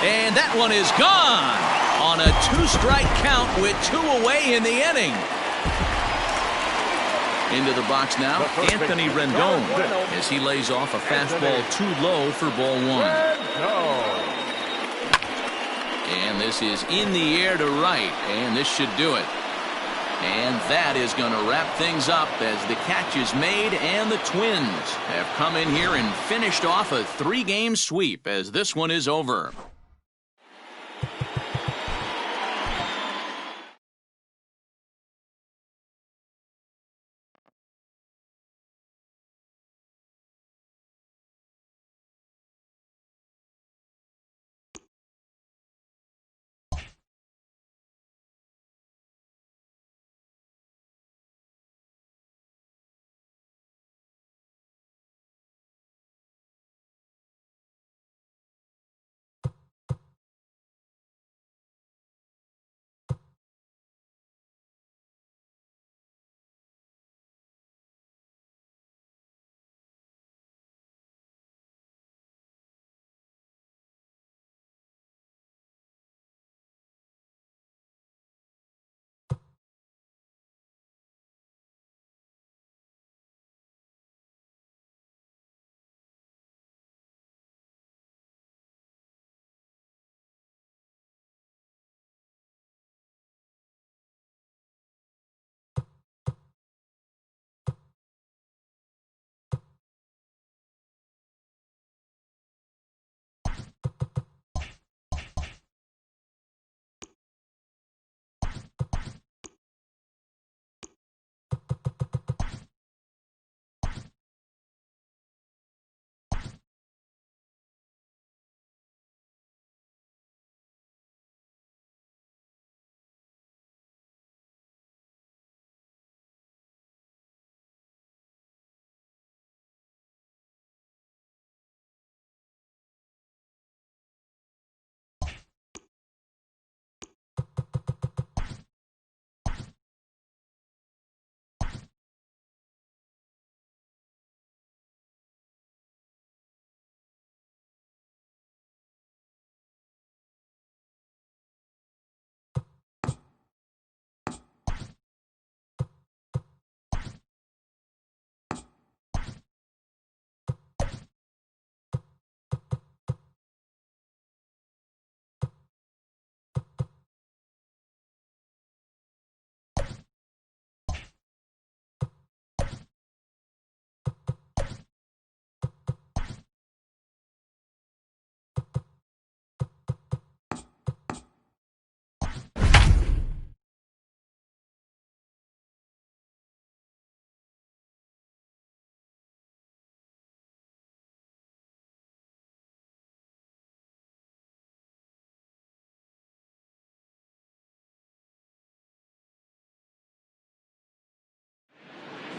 And that one is gone on a 2-strike count with 2 away in the inning. Into the box now, Anthony Rendon, as he lays off a fastball too low for ball 1. And this is in the air to right, and this should do it. And that is going to wrap things up as the catch is made, and the Twins have come in here and finished off a 3-game sweep as this one is over.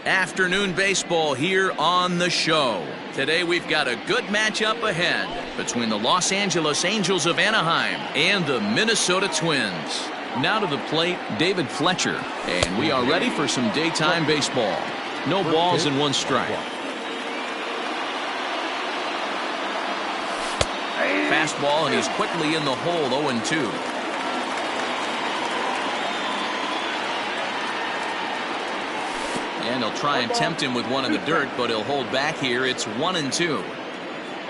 Afternoon baseball here on the show. Today we've got a good matchup ahead between the Los Angeles Angels of Anaheim and the Minnesota Twins. Now to the plate, David Fletcher, and we are ready for some daytime baseball. No balls and 1 strike. Fastball, and he's quickly in the hole, 0-2. And he'll try and tempt him with one in the dirt, but he'll hold back here. It's 1-2.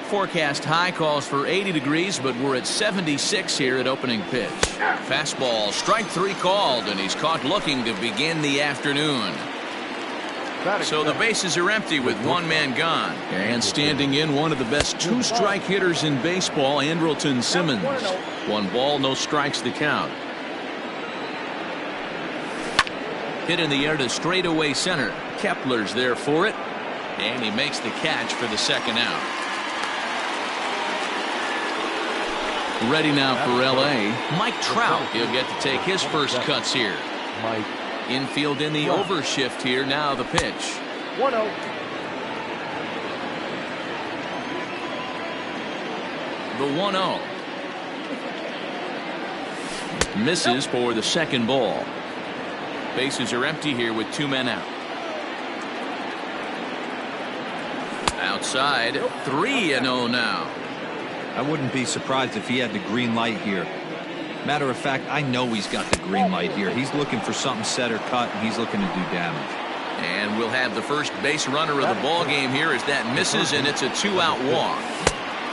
Forecast high calls for 80 degrees, but we're at 76 here at opening pitch. Fastball, strike 3 called, and he's caught looking to begin the afternoon. So the bases are empty with 1 man gone. And standing in, one of the best 2-strike hitters in baseball, Andrelton Simmons. 1 ball, no strikes to count. Hit in the air to straightaway center. Kepler's there for it, and he makes the catch for the 2nd out. Ready now for L.A., Mike Trout. He'll get to take his first cuts here. Infield in the overshift here. Now the pitch. 1-0. The 1-0. Misses for the second ball. Bases are empty here with 2 men out. Outside, 3-0 now. I wouldn't be surprised if he had the green light here. Matter of fact, I know he's got the green light here. He's looking for something set or cut, and he's looking to do damage. And we'll have the first base runner of the ball game here as that misses, and it's a 2-out walk.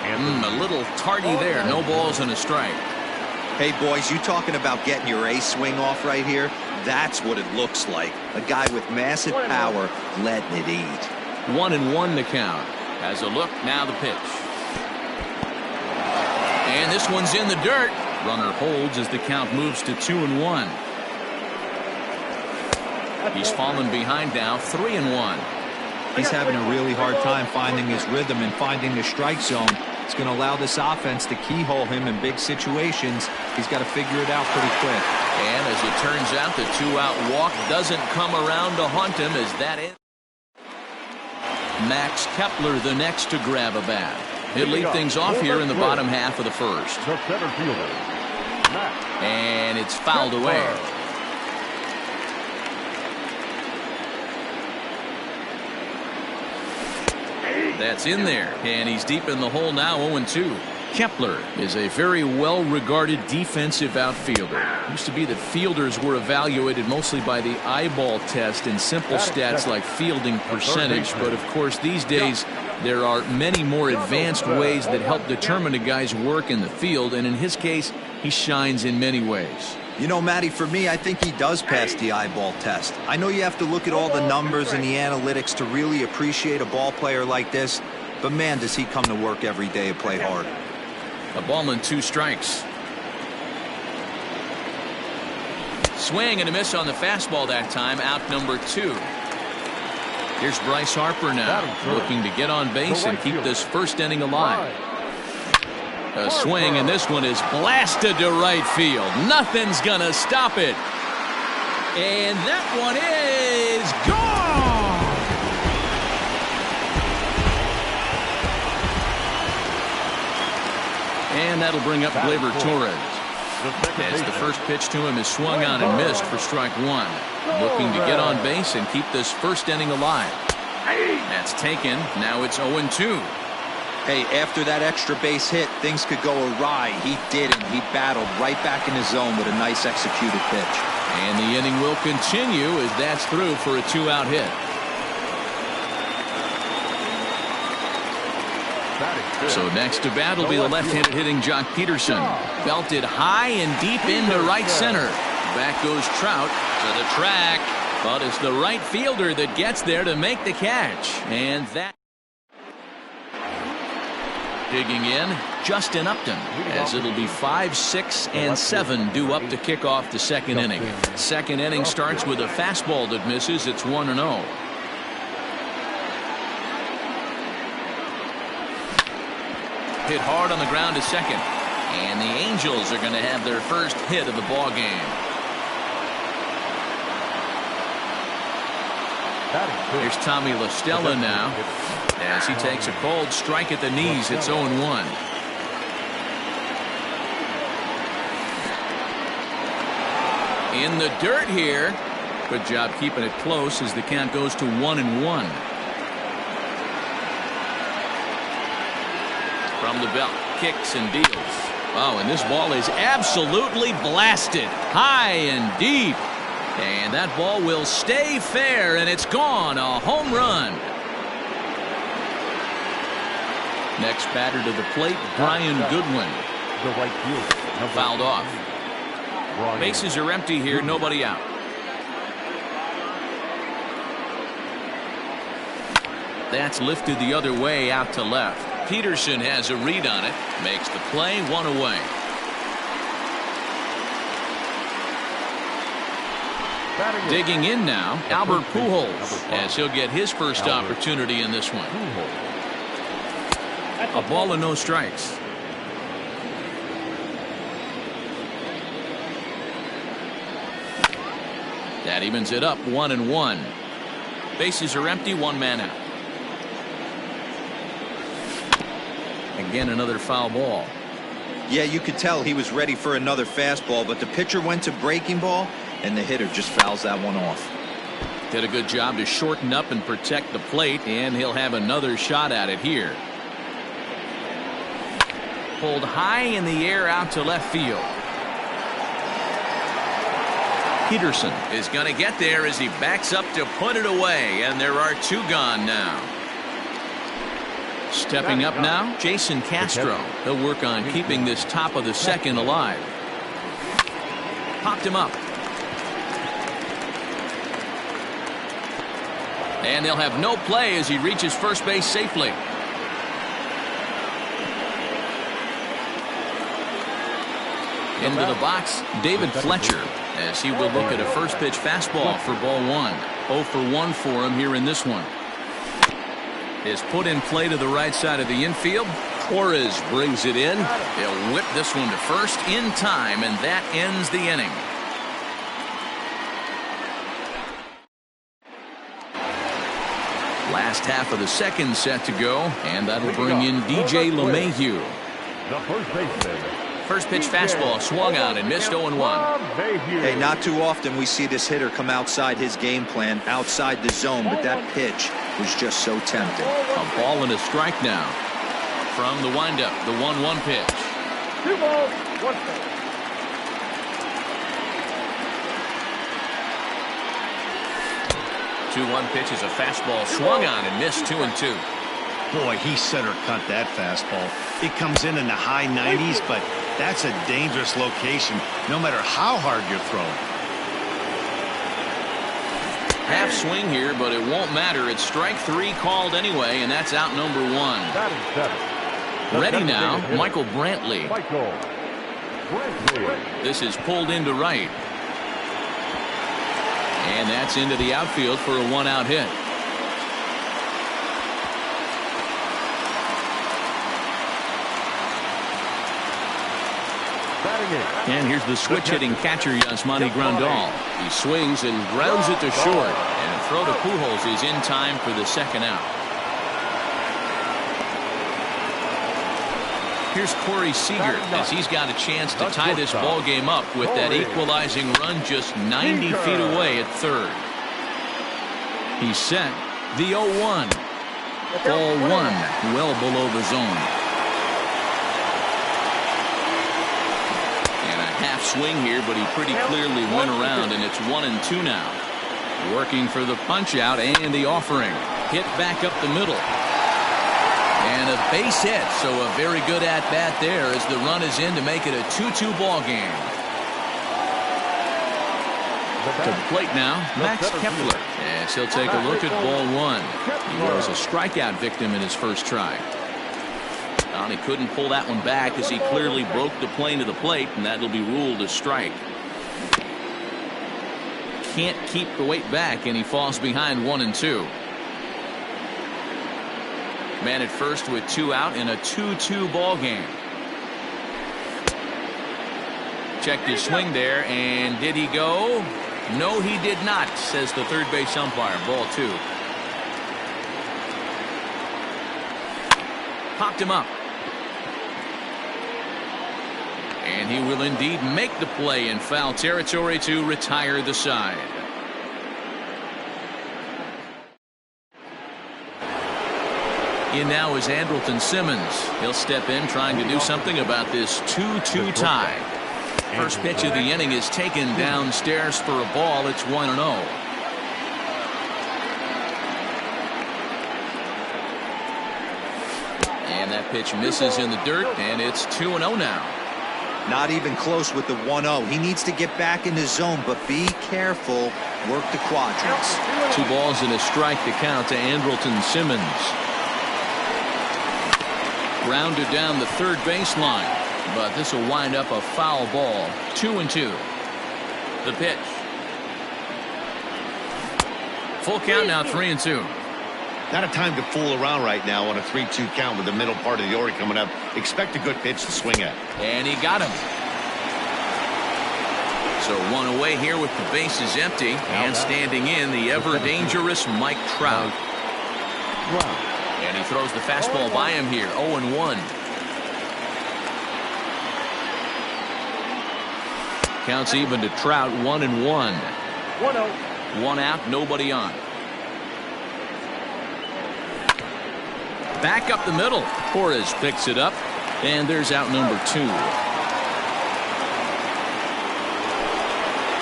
A little tardy there. No balls and a strike. Hey, boys, you talking about getting your A swing off right here? That's what it looks like. A guy with massive power letting it eat. 1-1 the count. Has a look, now the pitch. And this one's in the dirt. Runner holds as the count moves to 2-1. He's fallen behind now, 3-1. He's having a really hard time finding his rhythm and finding the strike zone. It's going to allow this offense to keyhole him in big situations. He's got to figure it out pretty quick. And as it turns out, the 2-out walk doesn't come around to haunt him as that ends. Max Kepler the next to grab a bat. He'll lead things off here in the bottom half of the first. The center fielder, Max. And it's fouled away. That's in there, and he's deep in the hole now, 0-2. Kepler is a very well-regarded defensive outfielder. It used to be that fielders were evaluated mostly by the eyeball test and simple stats like fielding percentage, but of course these days there are many more advanced ways that help determine a guy's work in the field, and in his case, he shines in many ways. You know, Matty, for me, I think he does pass the eyeball test. I know you have to look at all the numbers and the analytics to really appreciate a ball player like this, but man, does he come to work every day and play hard. A ball and 2 strikes. Swing and a miss on the fastball that time, out number 2. Here's Bryce Harper now, looking to get on base and keep this first inning alive. A swing, and this one is blasted to right field. Nothing's gonna stop it. And that one is gone. And that'll bring up Gleyber Torres. As the first pitch to him is swung on and missed for strike 1. Looking to get on base and keep this first inning alive. That's taken. Now it's 0-2. Hey, after that extra base hit, things could go awry. He didn't. He battled right back in his zone with a nice executed pitch. And the inning will continue as that's through for a 2-out hit. So next to bat will be the left-handed hitting Jock Peterson. Belted high and deep into right center. Back goes Trout to the track. But it's the right fielder that gets there to make the catch. And that... Digging in, Justin Upton, as it'll be 5, 6, and 7 due up to kick off the second inning. Second inning starts with a fastball that misses. It's 1-0. Hit hard on the ground to second. And the Angels are going to have their first hit of the ball game. Here's Tommy La Stella now, as he takes a cold strike at the knees. It's 0-1. In the dirt here. Good job keeping it close as the count goes to 1-1. From the belt, kicks and deals. Oh, and this ball is absolutely blasted high and deep. And that ball will stay fair, and it's gone. A home run. Next batter to the plate, Brian Goodwin. The right fielder, fouled off. Bases are empty here, nobody out. That's lifted the other way out to left. Peterson has a read on it, makes the play, 1 away. Digging in now, Albert Pujols, as he'll get his first opportunity in this one. A ball and no strikes. That evens it up, 1-1. Bases are empty, 1 man out. Again, another foul ball. Yeah, you could tell he was ready for another fastball, but the pitcher went to breaking ball, and the hitter just fouls that one off. Did a good job to shorten up and protect the plate, and he'll have another shot at it here. Pulled high in the air out to left field. Peterson is going to get there as he backs up to put it away, and there are two gone now. Stepping up now, Jason Castro. He'll work on keeping this top of the second alive. Popped him up. And they'll have no play as he reaches first base safely. Into the box, David Fletcher, as he will look at a first pitch fastball for ball one. 0 for 1 for him here in this one. Is put in play to the right side of the infield. Torres brings it in. They'll whip this one to first in time, and that ends the inning. Last half of the second set to go, and that'll bring in DJ LeMahieu. The first baseman. First pitch fastball swung out and missed 0-1. Hey, not too often we see this hitter come outside his game plan, outside the zone, but that pitch was just so tempting. A ball and a strike now. From the windup, the 1-1 pitch. 2 balls, 1 strike. 2-1 pitch is a fastball swung on and missed 2-2. Boy, he center cut that fastball. It comes in the high 90s, but that's a dangerous location no matter how hard you're throwing. Half swing here, but it won't matter. It's strike 3 called anyway, and that's out number 1. Batting 7. Ready now, Michael Brantley. Michael Brantley. This is pulled into right. And that's into the outfield for a 1-out hit. And here's the switch-hitting catcher, Yasmani Grandal. He swings and grounds it to short. And a throw to Pujols is in time for the second out. Here's Corey Seager as he's got a chance to tie this ball game up with that equalizing run just 90 feet away at third. He's set. The 0-1. Ball 1, well below the zone. Half swing here, but he pretty clearly went around, and it's 1-2 now. Working for the punch out and the offering. Hit back up the middle. And a base hit, so a very good at-bat there as the run is in to make it a 2-2 ball game. To the plate now, Max Kepler. Yes, he'll take a look at ball 1. He was a strikeout victim in his first try. He couldn't pull that one back as he clearly broke the plane to the plate, and that'll be ruled a strike. Can't keep the weight back, and he falls behind 1-2. Man at first with 2 out in a 2-2 ball game. Checked his swing there, and did he go? No, he did not, says the third base umpire. Ball 2. Popped him up. And he will indeed make the play in foul territory to retire the side. In now is Andrelton Simmons. He'll step in trying to do something about this 2-2 tie. First pitch of the inning is taken downstairs for a ball. It's 1-0. And that pitch misses in the dirt, and it's 2-0 now. Not even close with the 1-0. He needs to get back in the zone, but be careful. Work the quadrants. 2 balls and a strike to count to Andrelton Simmons. Grounded down the third baseline, but this will wind up a foul ball. 2-2. The pitch. Full count now, 3-2. Not a time to fool around right now on a 3-2 count with the middle part of the order coming up. Expect a good pitch to swing at. And he got him. So 1 away here with the bases empty, and standing in the ever-dangerous Mike Trout. And he throws the fastball by him here, 0-1. Counts even to Trout, 1-1. 1-0. One out, nobody on. Back up the middle. Torres picks it up, and there's out number 2.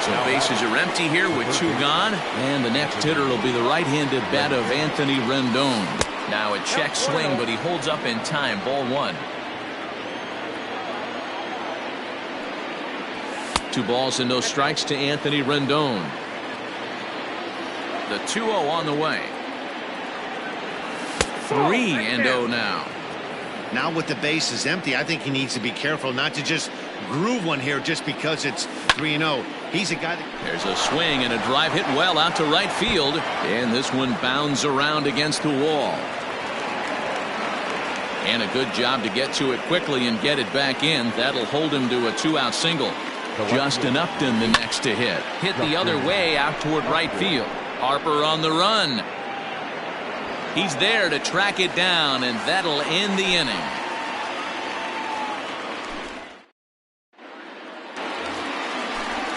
So bases are empty here with 2 gone, and the next hitter will be the right-handed bat of Anthony Rendon. Now a check swing, but he holds up in time. Ball 1. 2 balls and no strikes to Anthony Rendon. The 2-0 on the way. 3-0 now. Now with the bases empty, I think he needs to be careful not to just groove one here just because it's 3-0. He's a guy that... There's a swing and a drive hit well out to right field, and this one bounds around against the wall. And a good job to get to it quickly and get it back in. That'll hold him to a 2-out single. Justin Upton the next to hit. Hit the other way out toward right field. Harper on the run. He's there to track it down, and that'll end the inning.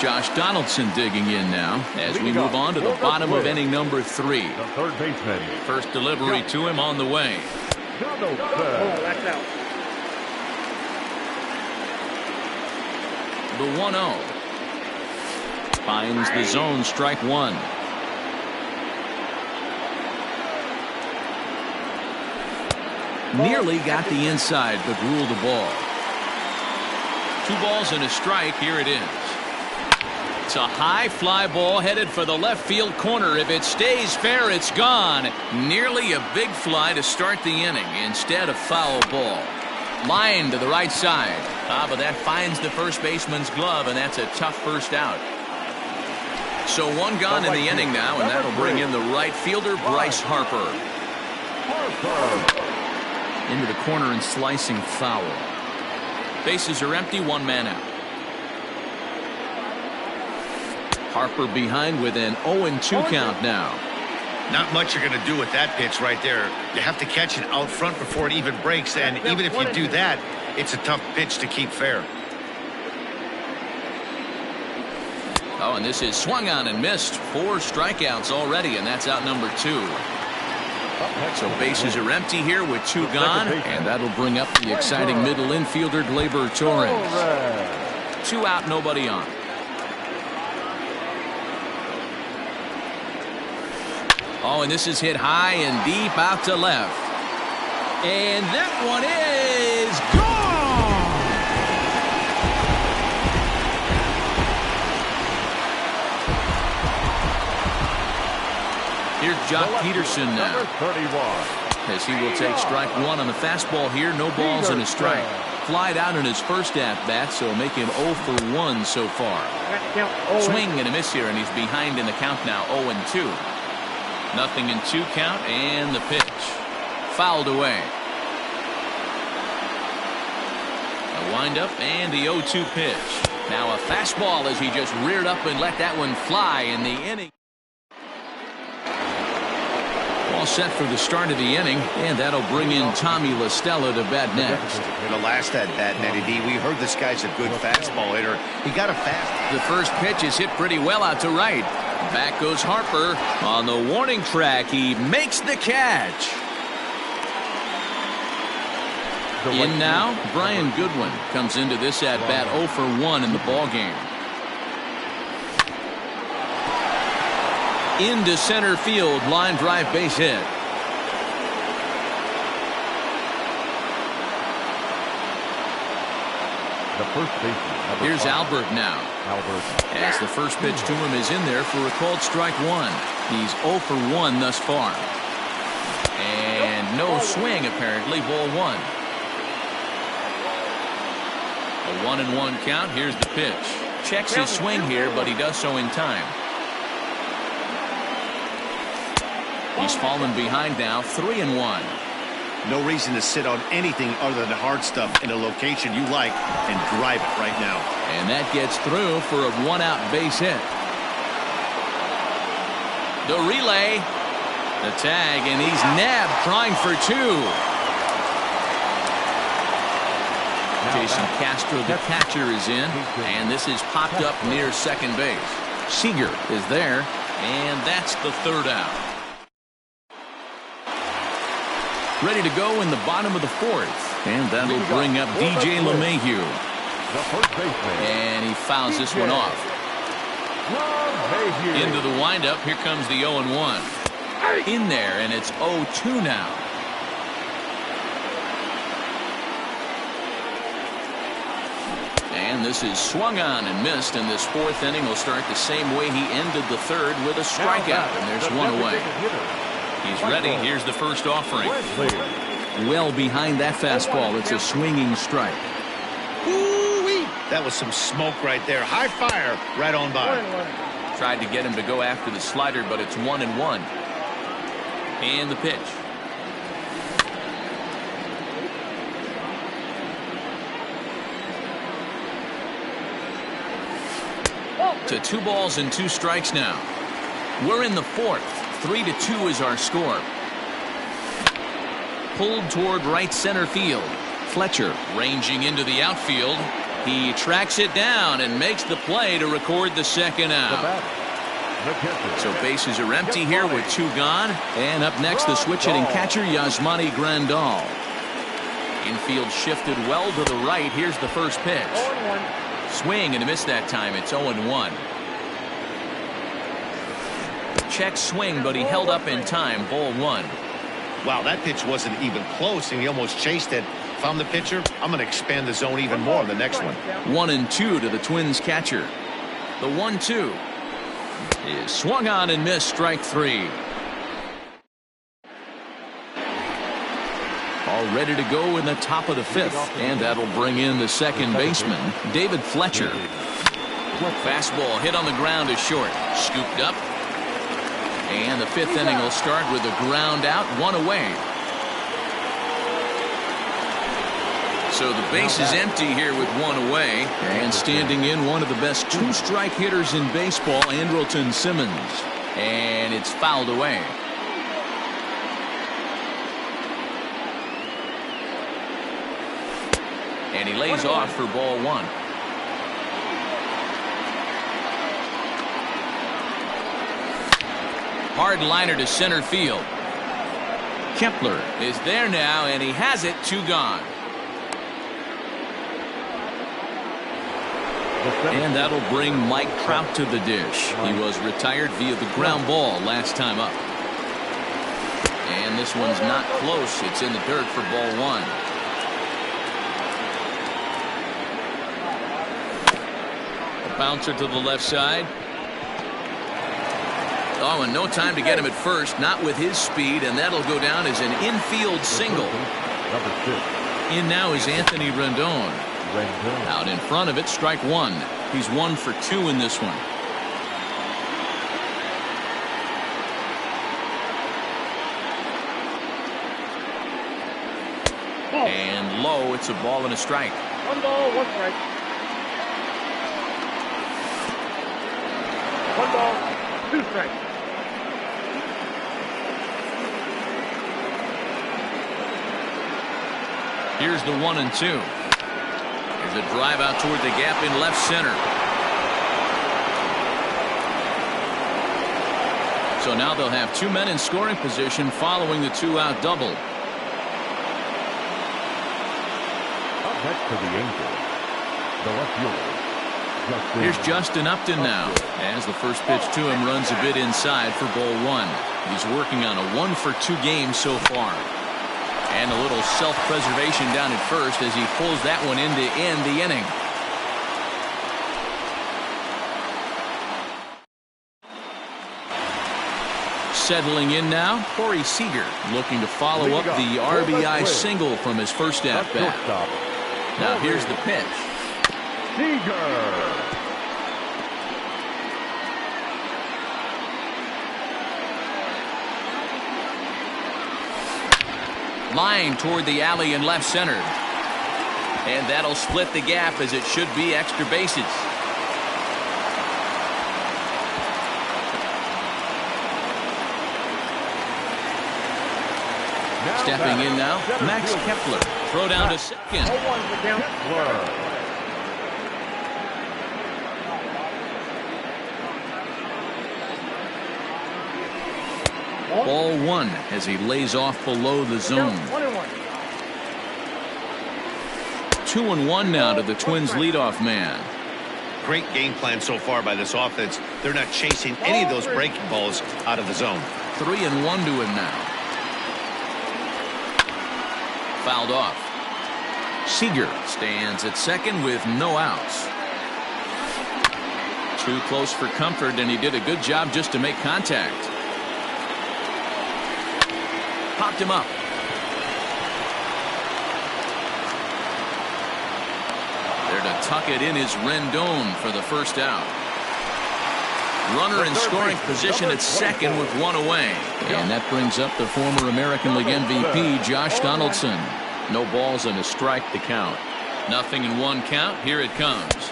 Josh Donaldson digging in now as we move on to the bottom of inning number 3. The third baseman. First delivery to him on the way. Donaldson. That's out. The 1-0. Finds the zone, strike 1. Nearly got the inside, but ruled the ball. 2 balls and a strike. Here it is. It's a high fly ball headed for the left field corner. If it stays fair, it's gone. Nearly a big fly to start the inning. Instead, a foul ball. Line to the right side. But that finds the first baseman's glove, and that's a tough first out. So 1 gone in the inning now, and that'll bring in the right fielder, Bryce Harper. Into the corner and slicing foul. Bases are empty, 1 man out. Harper behind with an 0-2 count now. Not much you're going to do with that pitch right there. You have to catch it out front before it even breaks, and even if you do that, it's a tough pitch to keep fair. Oh, and this is swung on and missed. 4 strikeouts already, and that's out number 2. So bases are empty here with 2 gone, and that'll bring up the exciting middle infielder Gleyber Torres. 2 out, nobody on. Oh, and this is hit high and deep out to left. And that one is gone! Here's Jock Peterson now. Number 31. As he will take strike 1 on the fastball here. No balls and a strike. Flied out in his first at-bat, so make him 0 for 1 so far. Swing and a miss here, and he's behind in the count now, 0-2. Nothing in 2 count, and the pitch. Fouled away. A windup and the 0-2 pitch. Now a fastball as he just reared up and let that one fly in the inning. All set for the start of the inning, and that'll bring in Tommy La Stella to bat next. In the last at-bat, Nettie D, we heard this guy's a good fastball hitter. He got a fast. The first pitch is hit pretty well out to right. Back goes Harper on the warning track. He makes the catch. In now, Brian Goodwin comes into this at-bat 0 for 1 in the ballgame. Into center field, line drive, base hit. The first baseman. Here's 5. Albert now. Albert. As the first pitch to him is in there for a called strike 1. He's 0 for 1 thus far. And no swing apparently, ball 1. A 1-1 count. Here's the pitch. Checks his swing here, but he does so in time. He's fallen behind now, 3-1. No reason to sit on anything other than hard stuff in a location you like and drive it right now. And that gets through for a 1-out base hit. The relay, the tag, and he's nabbed trying for 2. Jason Castro, the catcher, is in, and this is popped up near second base. Seager is there, and that's the third out. Ready to go in the bottom of the fourth, and that'll bring up DJ LeMahieu. The first baseman. And he fouls this one off. Into the windup, here comes the 0-1. In there, and it's 0-2 now. And this is swung on and missed, and this fourth inning will start the same way he ended the third with a strikeout, and there's one away. He's ready. Here's the first offering. Well behind that fastball. It's a swinging strike. Ooh-wee. That was some smoke right there. High fire right on by. Tried to get him to go after the slider, but it's 1-1. And the pitch. To 2 balls and 2 strikes now. We're in the fourth. 3-2 is our score. Pulled toward right center field. Fletcher ranging into the outfield. He tracks it down and makes the play to record the second out. So bases are empty here with 2 gone. And up next, the switch-hitting catcher, Yasmani Grandal. Infield shifted well to the right. Here's the first pitch. Swing and a miss that time. It's 0-1. Check swing, but he held up in time. Ball 1. Wow, that pitch wasn't even close, and he almost chased it. If I'm the pitcher, I'm going to expand the zone even more on the next one. 1-2 to the Twins catcher. The 1-2 is swung on and missed. Strike 3. All ready to go in the top of the 5th, and that'll bring in the second baseman, David Fletcher. Fastball hit on the ground is short. Scooped up. And the 5th inning will start with a ground out, 1 away. So the base is empty here with 1 away. And standing in, one of the best 2-strike hitters in baseball, Andrelton Simmons. And it's fouled away. And he lays off for ball 1. Hard liner to center field. Kepler is there now, and he has it. 2 gone. And that'll bring Mike Trout to the dish. He was retired via the ground ball last time up. And this one's not close. It's in the dirt for ball 1. A bouncer to the left side. Oh, and no time to get him at first, not with his speed, and that'll go down as an infield single. In now is Anthony Rendon. Out in front of it, strike 1. He's 1 for 2 in this one. And low, it's a ball and a strike. 1 ball, 1 strike. 1 ball, 2 strikes. Here's the 1-2. There's a drive out toward the gap in left center. So now they'll have 2 men in scoring position following the 2-out double. Up next to the Angels, the left fielder. Here's Justin Upton now, as the first pitch to him runs a bit inside for ball 1. He's working on a 1 for 2 game so far. And a little self-preservation down at first as he pulls that one in to end the inning. Settling in now, Corey Seager looking to follow up the RBI single from his first at-bat. Now here's the pitch. Seager. Line toward the alley in left center. And that'll split the gap as it should be extra bases. Stepping in now, Max Kepler. Throw down to second. 0-1 the count. Ball one as he lays off below the zone. 1-1. 2-1 now to the Twins leadoff man. Great game plan so far by this offense. They're not chasing any of those breaking balls out of the zone. 3-1 to him now. Fouled off. Seager stands at second with no outs. Too close for comfort, and he did a good job just to make contact. Popped him up. There to tuck it in is Rendon for the first out. Runner in scoring position at second with one away. And that brings up the former American League MVP, Josh Donaldson. No balls and a strike to count. Nothing in one count. Here it comes.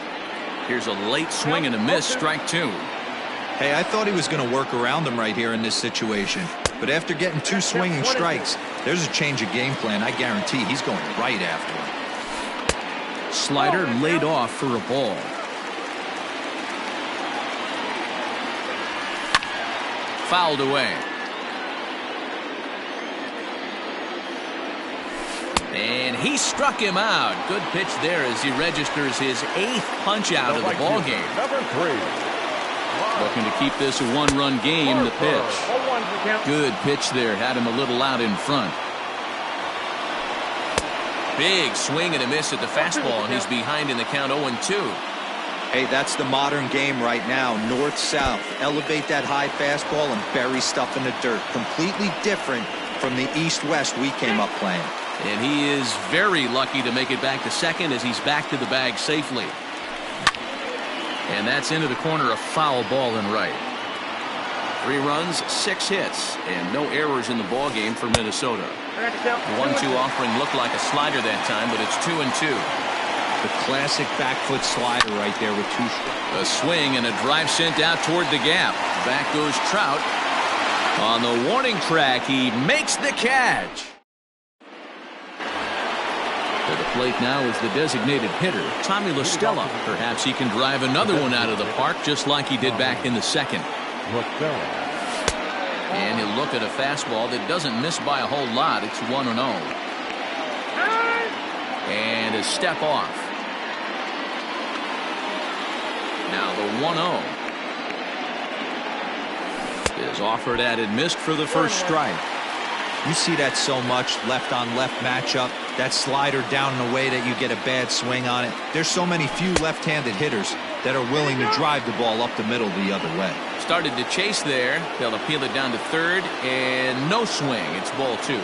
Here's a late swing and a miss, strike two. Hey, I thought he was going to work around him right here in this situation. But after getting two swinging strikes, there's a change of game plan. I guarantee he's going right after him. Slider laid off for a ball. Fouled away. And he struck him out. Good pitch there as he registers his 8th punch out of the ball game. Number 3. Looking to keep this a one-run game. The pitch. 0-1 the count. Good pitch there. Had him a little out in front. Big swing and a miss at the fastball, and he's behind in the count 0-2. Hey, that's the modern game right now. North-south. Elevate that high fastball and bury stuff in the dirt. Completely different from the east-west we came up playing. And he is very lucky to make it back to second as he's back to the bag safely. And that's into the corner, a foul ball and right. 3 runs, 6 hits, and no errors in the ball game for Minnesota. The 1-2 offering looked like a slider that time, but it's 2-2. The classic back foot slider right there with 2 strikes. A swing and a drive sent out toward the gap. Back goes Trout. On the warning track, he makes the catch. To the plate now is the designated hitter, Tommy La Stella. Perhaps he can drive another one out of the park just like he did back in the second. And he'll look at a fastball that doesn't miss by a whole lot. It's 1-0. And a step off. Now the 1-0 is offered at and missed for the first strike. You see that so much, left-on-left matchup. That slider down in a way that you get a bad swing on it. There's so many few left-handed hitters that are willing to drive the ball up the middle the other way. Started to chase there. They'll appeal it down to third, and no swing. It's ball 2.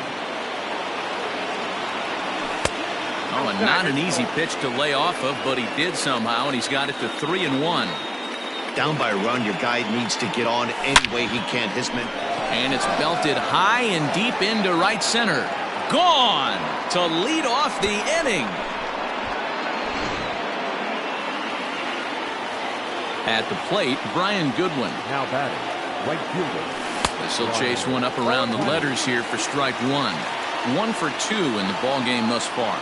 Oh, and not an easy pitch to lay off of, but he did somehow, and he's got it to 3-1. Down by a run, your guy needs to get on any way he can. And it's belted high and deep into right center. Gone to lead off the inning. At the plate, Brian Goodwin. Now batting, right fielder. This will chase one up around the letters here for strike 1. 1 for 2 in the ball game thus far.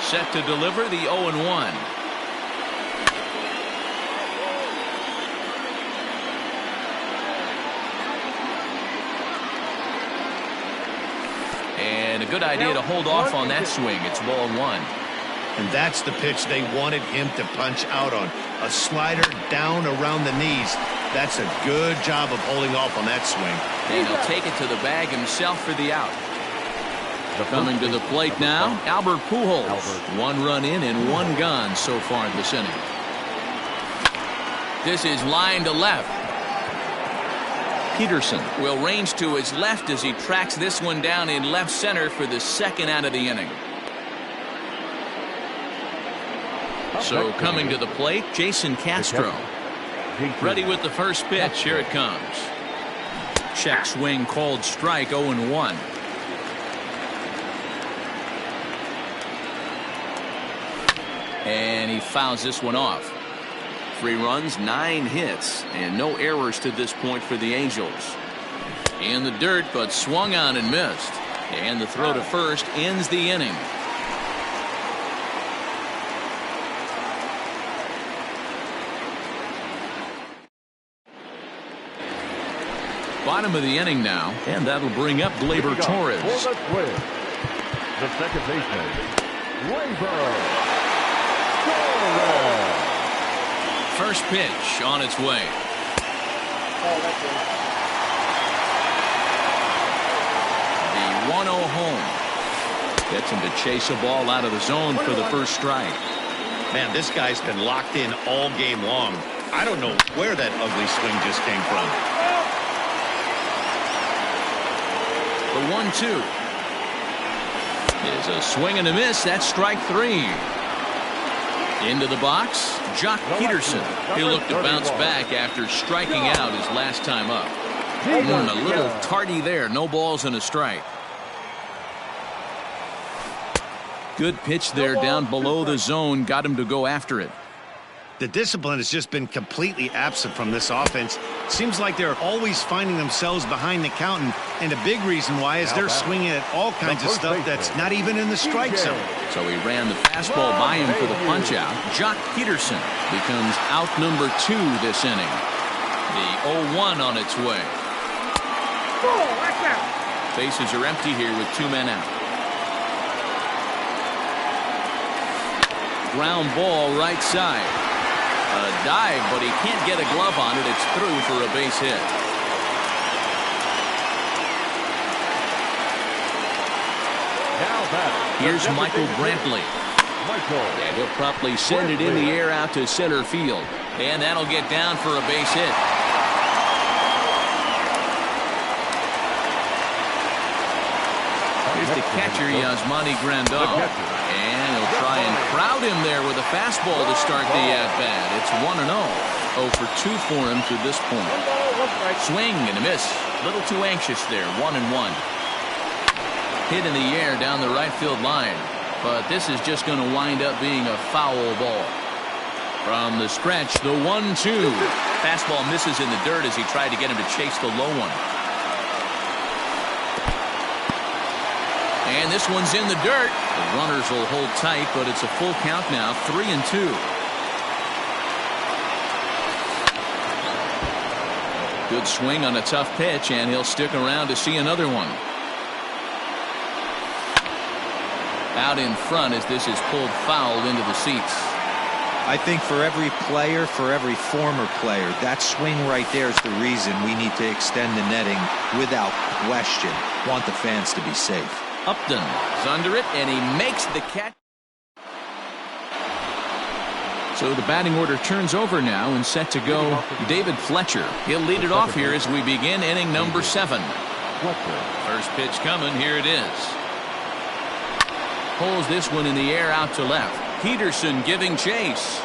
Set to deliver the 0-1. And a good idea to hold off on that swing. It's ball 1. And that's the pitch they wanted him to punch out on. A slider down around the knees. That's a good job of holding off on that swing. And he'll take it to the bag himself for the out. Coming to the plate now, Albert Pujols. 1 run in and 1 gone so far this inning. This is line to left. Peterson will range to his left as he tracks this one down in left center for the second out of the inning. So coming to the plate, Jason Castro. Ready with the first pitch. Here it comes. Check swing called strike, 0-1. And he fouls this one off. 3 runs, 9 hits, and no errors to this point for the Angels. In the dirt, but swung on and missed. And the throw to first ends the inning. Bottom of the inning now, and that'll bring up Gleyber Torres. For the Twins, the second baseman, Gleyber Torres. First pitch on its way. The 1-0 home. Gets him to chase a ball out of the zone for the first strike. Man, this guy's been locked in all game long. I don't know where that ugly swing just came from. The 1-2 is a swing and a miss. That's strike 3. Into the box, Jock Peterson. He'll look to bounce back after striking out his last time up. A little tardy there. No balls and a strike. Good pitch there down below the zone. Got him to go after it. The discipline has just been completely absent from this offense. Seems like they're always finding themselves behind the count, and a big reason why is they're swinging at all kinds of stuff that's not even in the strike zone. So he ran the fastball by him for the punch-out. Jock Peterson becomes out number 2 this inning. The 0-1 on its way. Bases are empty here with 2 men out. Ground ball right side. A dive, but he can't get a glove on it. It's through for a base hit. Here's Michael Brantley. And he'll promptly send it in the air out to center field. And that'll get down for a base hit. Here's the catcher, Yasmani Grandal. And he'll try and crowd him there with a fastball to start the at-bat. It's 1-0. 0 for 2 for him to this point. Swing and a miss. Little too anxious there. 1-1. Hit in the air down the right field line. But this is just going to wind up being a foul ball. From the stretch, the 1-2. Fastball misses in the dirt as he tried to get him to chase the low one. And this one's in the dirt. The runners will hold tight, but it's a full count now, 3-2. Good swing on a tough pitch, and he'll stick around to see another one. Out in front as this is pulled foul into the seats. I think for every player, for every former player, that swing right there is the reason we need to extend the netting without question. Want the fans to be safe. Upton is under it, and he makes the catch. So the batting order turns over now and set to go David Fletcher. He'll lead it off here as we begin inning number 7. First pitch coming. Here it is. Pulls this one in the air out to left. Peterson giving chase.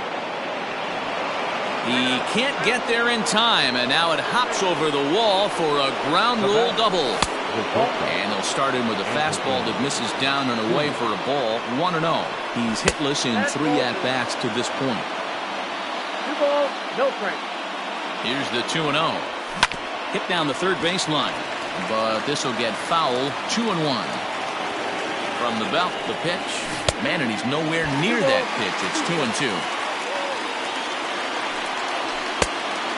He can't get there in time, and now it hops over the wall for a ground rule double. And they'll start him with a fastball that misses down and away for a ball. 1-0. He's hitless in 3 at-bats to this point. 2 balls, no strikes. Here's the 2-0. Hit down the third baseline, but this will get foul. 2-1. From the belt, the pitch. Man, and he's nowhere near that pitch. It's 2-2.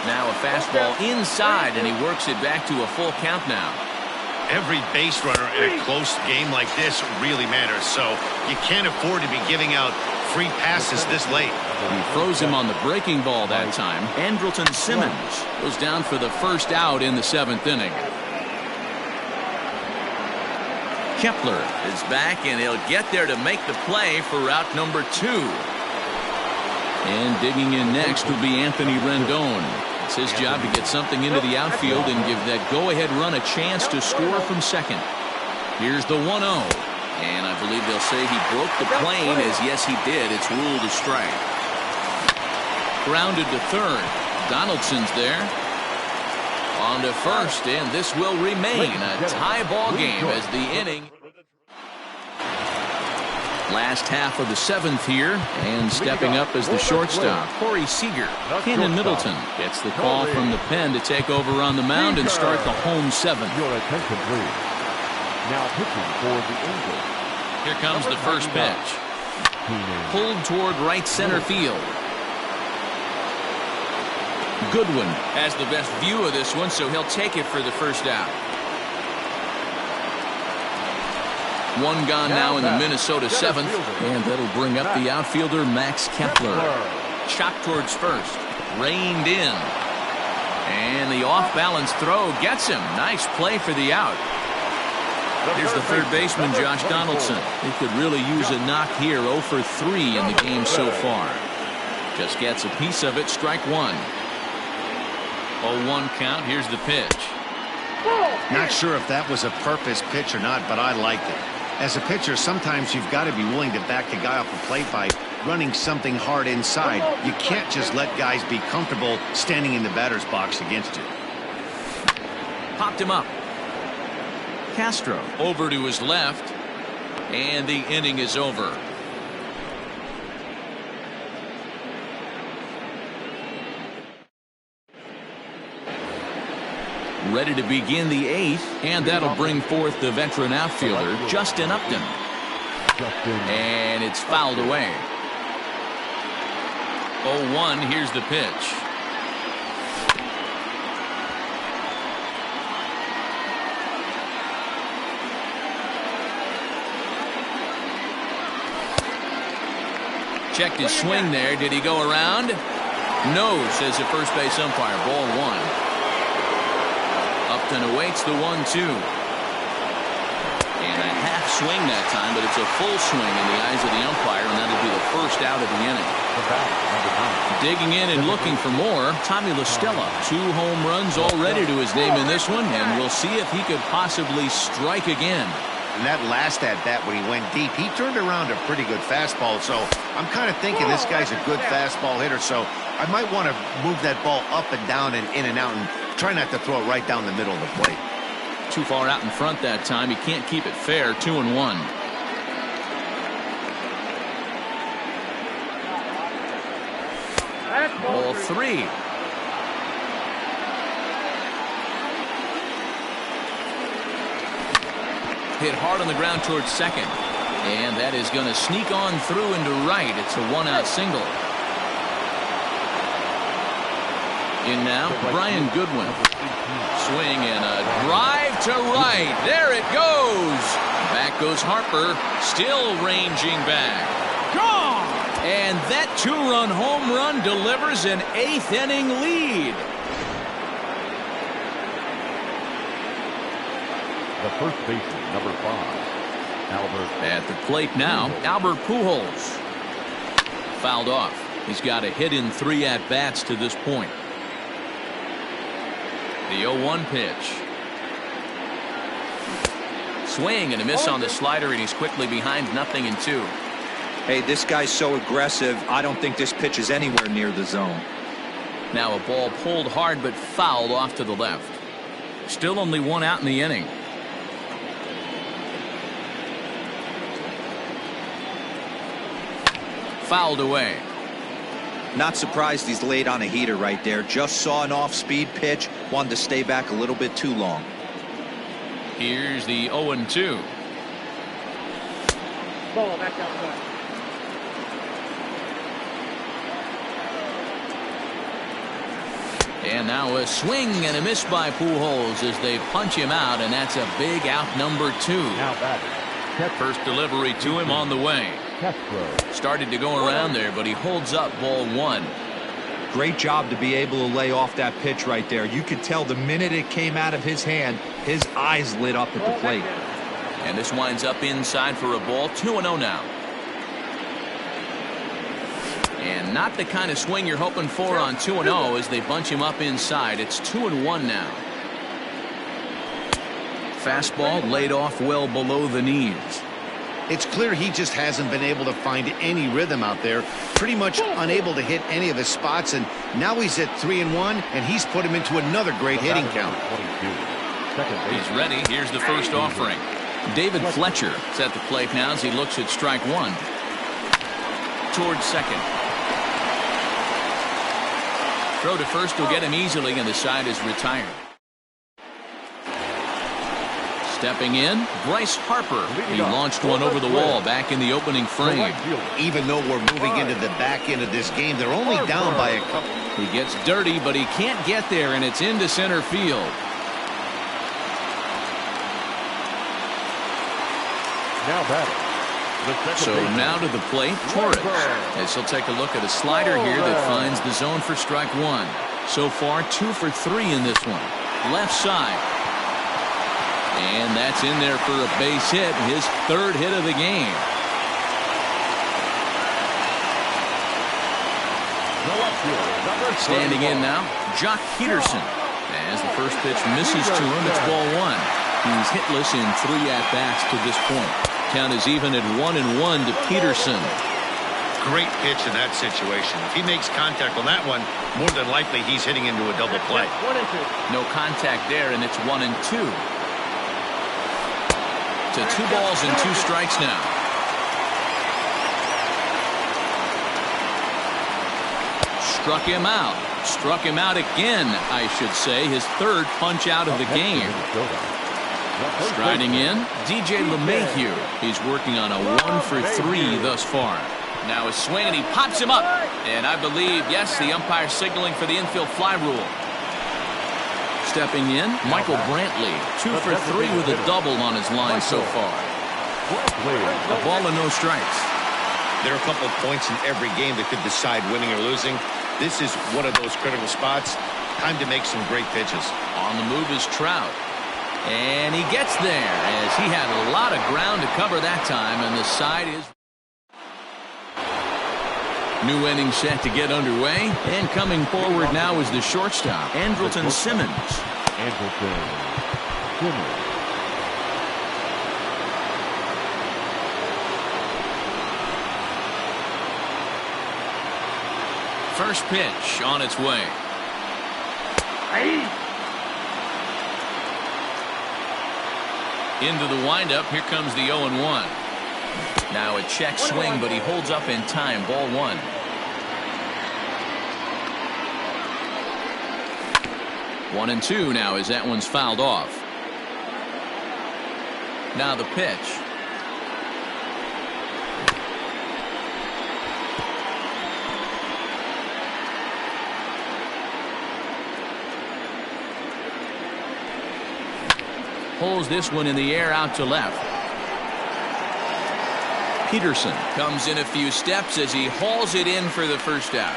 Now a fastball inside, and he works it back to a full count now. Every base runner in a close game like this really matters, so you can't afford to be giving out free passes this late. He froze him on the breaking ball that time. Andrelton Simmons goes down for the first out in the 7th inning. Kepler is back, and he'll get there to make the play for route number 2. And digging in next will be Anthony Rendon. It's his job to get something into the outfield and give that go-ahead run a chance to score from second. Here's the 1-0. And I believe they'll say he broke the plane, as yes he did. It's ruled a strike. Grounded to third. Donaldson's there. On to first, and this will remain a tie ball game as the inning. Last half of the 7th here, and stepping up as the shortstop, Corey Seager. Kenan Middleton gets the call from the pen to take over on the mound and start the home 7th. Your attention, please. Now pitching for the Angels. Here comes the first pitch. Pulled toward right center field. Goodwin has the best view of this one, so he'll take it for the first out. One gone now in the Minnesota 7th, and that'll bring up the outfielder Max Kepler. Shot towards first, reined in, and the off-balance throw gets him. Nice play for the out. Here's the third baseman, Josh Donaldson. He could really use a knock here. 0 for 3 in the game so far. Just gets a piece of it. Strike one. 0-1 count. Here's the pitch. Not sure if that was a purpose pitch or not, but I liked it. As a pitcher, sometimes you've got to be willing to back the guy off the plate by running something hard inside. You can't just let guys be comfortable standing in the batter's box against you. Popped him up. Castro over to his left, and the inning is over. Ready to begin the 8th, and that'll bring forth the veteran outfielder, Justin Upton. And it's fouled away. 0-1, here's the pitch. Checked his swing there. Did he go around? No, says the first base umpire. Ball one. Upton awaits the 1-2. And a half swing that time, but it's a full swing in the eyes of the umpire, and that'll be the first out of the inning. Digging in and looking for more, Tommy La Stella. 2 home runs already to his name in this one, and we'll see if he could possibly strike again. And that last at-bat when he went deep, he turned around a pretty good fastball. So I'm kind of thinking this guy's a good fastball hitter. So I might want to move that ball up and down and in and out and try not to throw it right down the middle of the plate. Too far out in front that time. He can't keep it fair. 2-1. Ball 3. Hit hard on the ground towards second. And that is going to sneak on through into right. It's a 1-out single. In now, Brian Goodwin. Swing and a drive to right. There it goes. Back goes Harper. Still ranging back. Gone! And that 2-run home run delivers an 8th inning lead. The first baseman, number 5, Albert. At the plate now, Albert Pujols. Fouled off. He's got a hit in 3 at-bats to this point. The 0-1 pitch. Swing and a miss on the slider, and he's quickly behind 0-2. Hey, this guy's so aggressive, I don't think this pitch is anywhere near the zone. Now a ball pulled hard but fouled off to the left. Still only 1 out in the inning. Fouled away. Not surprised he's laid on a heater right there. Just saw an off-speed pitch. Wanted to stay back a little bit too long. Here's the 0-2. Ball back outside. And now a swing and a miss by Pujols as they punch him out, and that's a big out number 2. Now batting. First delivery to him on the way. Castro. Started to go around there, but he holds up ball 1. Great job to be able to lay off that pitch right there. You could tell the minute it came out of his hand, his eyes lit up at the plate. And this winds up inside for a ball. 2-0 now. And not the kind of swing you're hoping for on 2-0 as they bunch him up inside. It's 2-1 now. Fastball laid off well below the knees. It's clear he just hasn't been able to find any rhythm out there. Pretty much unable to hit any of his spots, and now he's at 3-1, and he's put him into another great hitting count. Second base. He's ready. Here's the first offering. David Fletcher is at the plate now as he looks at strike one. Towards second. Throw to first will get him easily, and the side is retired. Stepping in, Bryce Harper. He launched one over the wall back in the opening frame. Even though we're moving into the back end of this game, they're only down by a couple. He gets dirty, but he can't get there, and it's into center field. Now batting. So now to the plate, Torres, as he'll take a look at a slider here that finds the zone for strike one. So far, 2 for 3 in this one. Left side. And that's in there for a base hit, his third hit of the game. Standing in now, Jock Peterson. As the first pitch misses to him, it's ball one. He's hitless in 3 at-bats to this point. Count is even at 1-1 to Peterson. Great pitch in that situation. If he makes contact on that one, more than likely he's hitting into a double play. 1-2. No contact there, and it's 1-2. To 2 balls and 2 strikes now. Struck him out. Struck him out again, I should say. His third punch out of the game. Striding in, DJ LeMahieu. He's working on a 1 for 3 thus far. Now a swing, and he pops him up. And I believe, yes, the umpire signaling for the infield fly rule. Stepping in, Michael Brantley. 2 for 3 with a double on his line so far. A ball and no strikes. There are a couple of points in every game that could decide winning or losing. This is one of those critical spots. Time to make some great pitches. On the move is Trout. And he gets there as he had a lot of ground to cover that time, and the side is. New inning set to get underway, and coming forward now is the shortstop, Andrelton Simmons. First pitch on its way. Into the windup. Here comes the 0-1. Now a check swing, but he holds up in time. Ball one. One and two now as that one's fouled off. Now the pitch. Pulls this one in the air out to left. Peterson comes in a few steps as he hauls it in for the first out.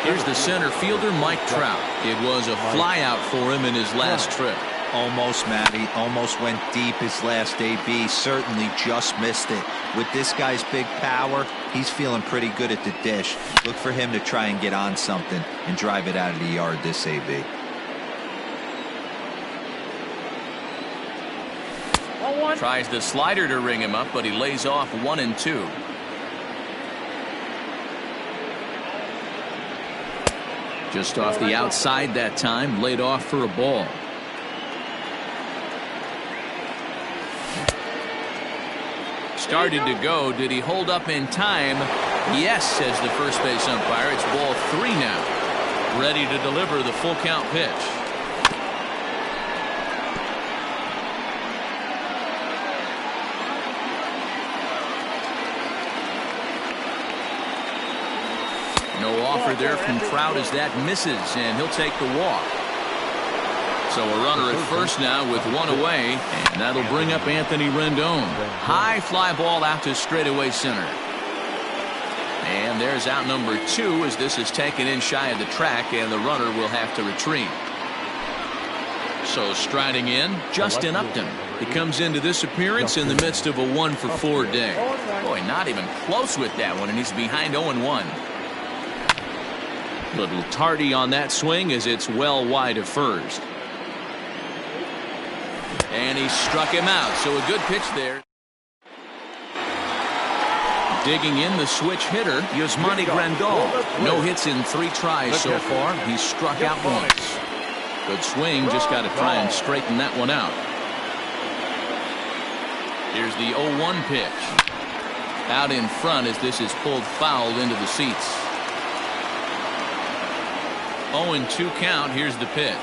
Here's the center fielder, Mike Trout. It was a fly out for him in his last trip. Almost, Matty. Almost went deep his last AB. Certainly just missed it. With this guy's big power, he's feeling pretty good at the dish. Look for him to try and get on something and drive it out of the yard this AB. Tries the slider to ring him up, but he lays off 1-2. Just off the outside that time, laid off for a ball. Started to go. Did he hold up in time? Yes, says the first base umpire. It's ball 3 now. Ready to deliver the full count pitch. No offer there from Trout as that misses, and he'll take the walk. So a runner at first now with 1 away, and that'll bring up Anthony Rendon. High fly ball out to straightaway center. And there's out number 2 as this is taken in shy of the track, and the runner will have to retreat. So striding in, Justin Upton. He comes into this appearance in the midst of a 1 for 4 day. Boy, not even close with that one, and he's behind 0-1. Little tardy on that swing as it's well wide of first. And he struck him out, so a good pitch there. Digging in the switch hitter, Yasmani Grandal. No hits in 3 tries so far. He's struck out once. Good swing, just got to try and straighten that one out. Here's the 0-1 pitch. Out in front as this is pulled foul into the seats. 0-2 count. Here's the pitch.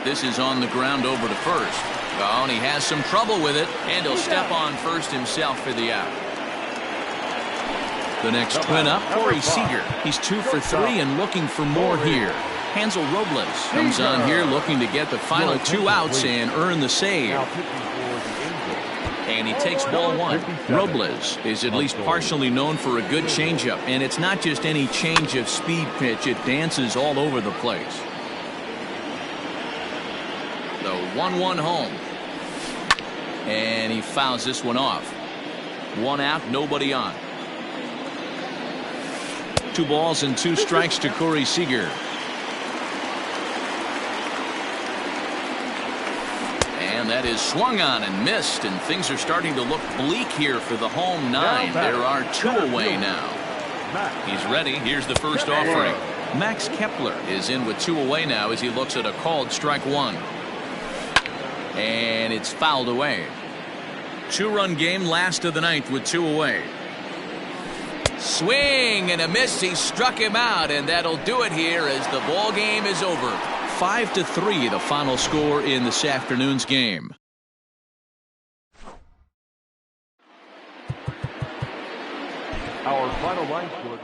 This is on the ground over to first. Oh, and he has some trouble with it, and he'll step on first himself for the out. The next twin up, Corey Seager. He's 2 for 3 and looking for more here. Hansel Robles comes on here looking to get the final 2 outs and earn the save. And he takes ball 1. Robles is at least partially known for a good changeup, and it's not just any change of speed pitch. It dances all over the place. The 1-1 home. And he fouls this one off. 1 out, nobody on. 2 balls and 2 strikes to Corey Seager. And that is swung on and missed, and things are starting to look bleak here for the home 9. There are 2 away now. He's ready. Here's the first offering. Max Kepler is in with 2 away now as he looks at a called strike 1. And it's fouled away. 2-run game, last of the 9th with 2 away. Swing and a miss. He struck him out, and that'll do it here as the ball game is over. 5-3 the final score in this afternoon's game. Our final line score.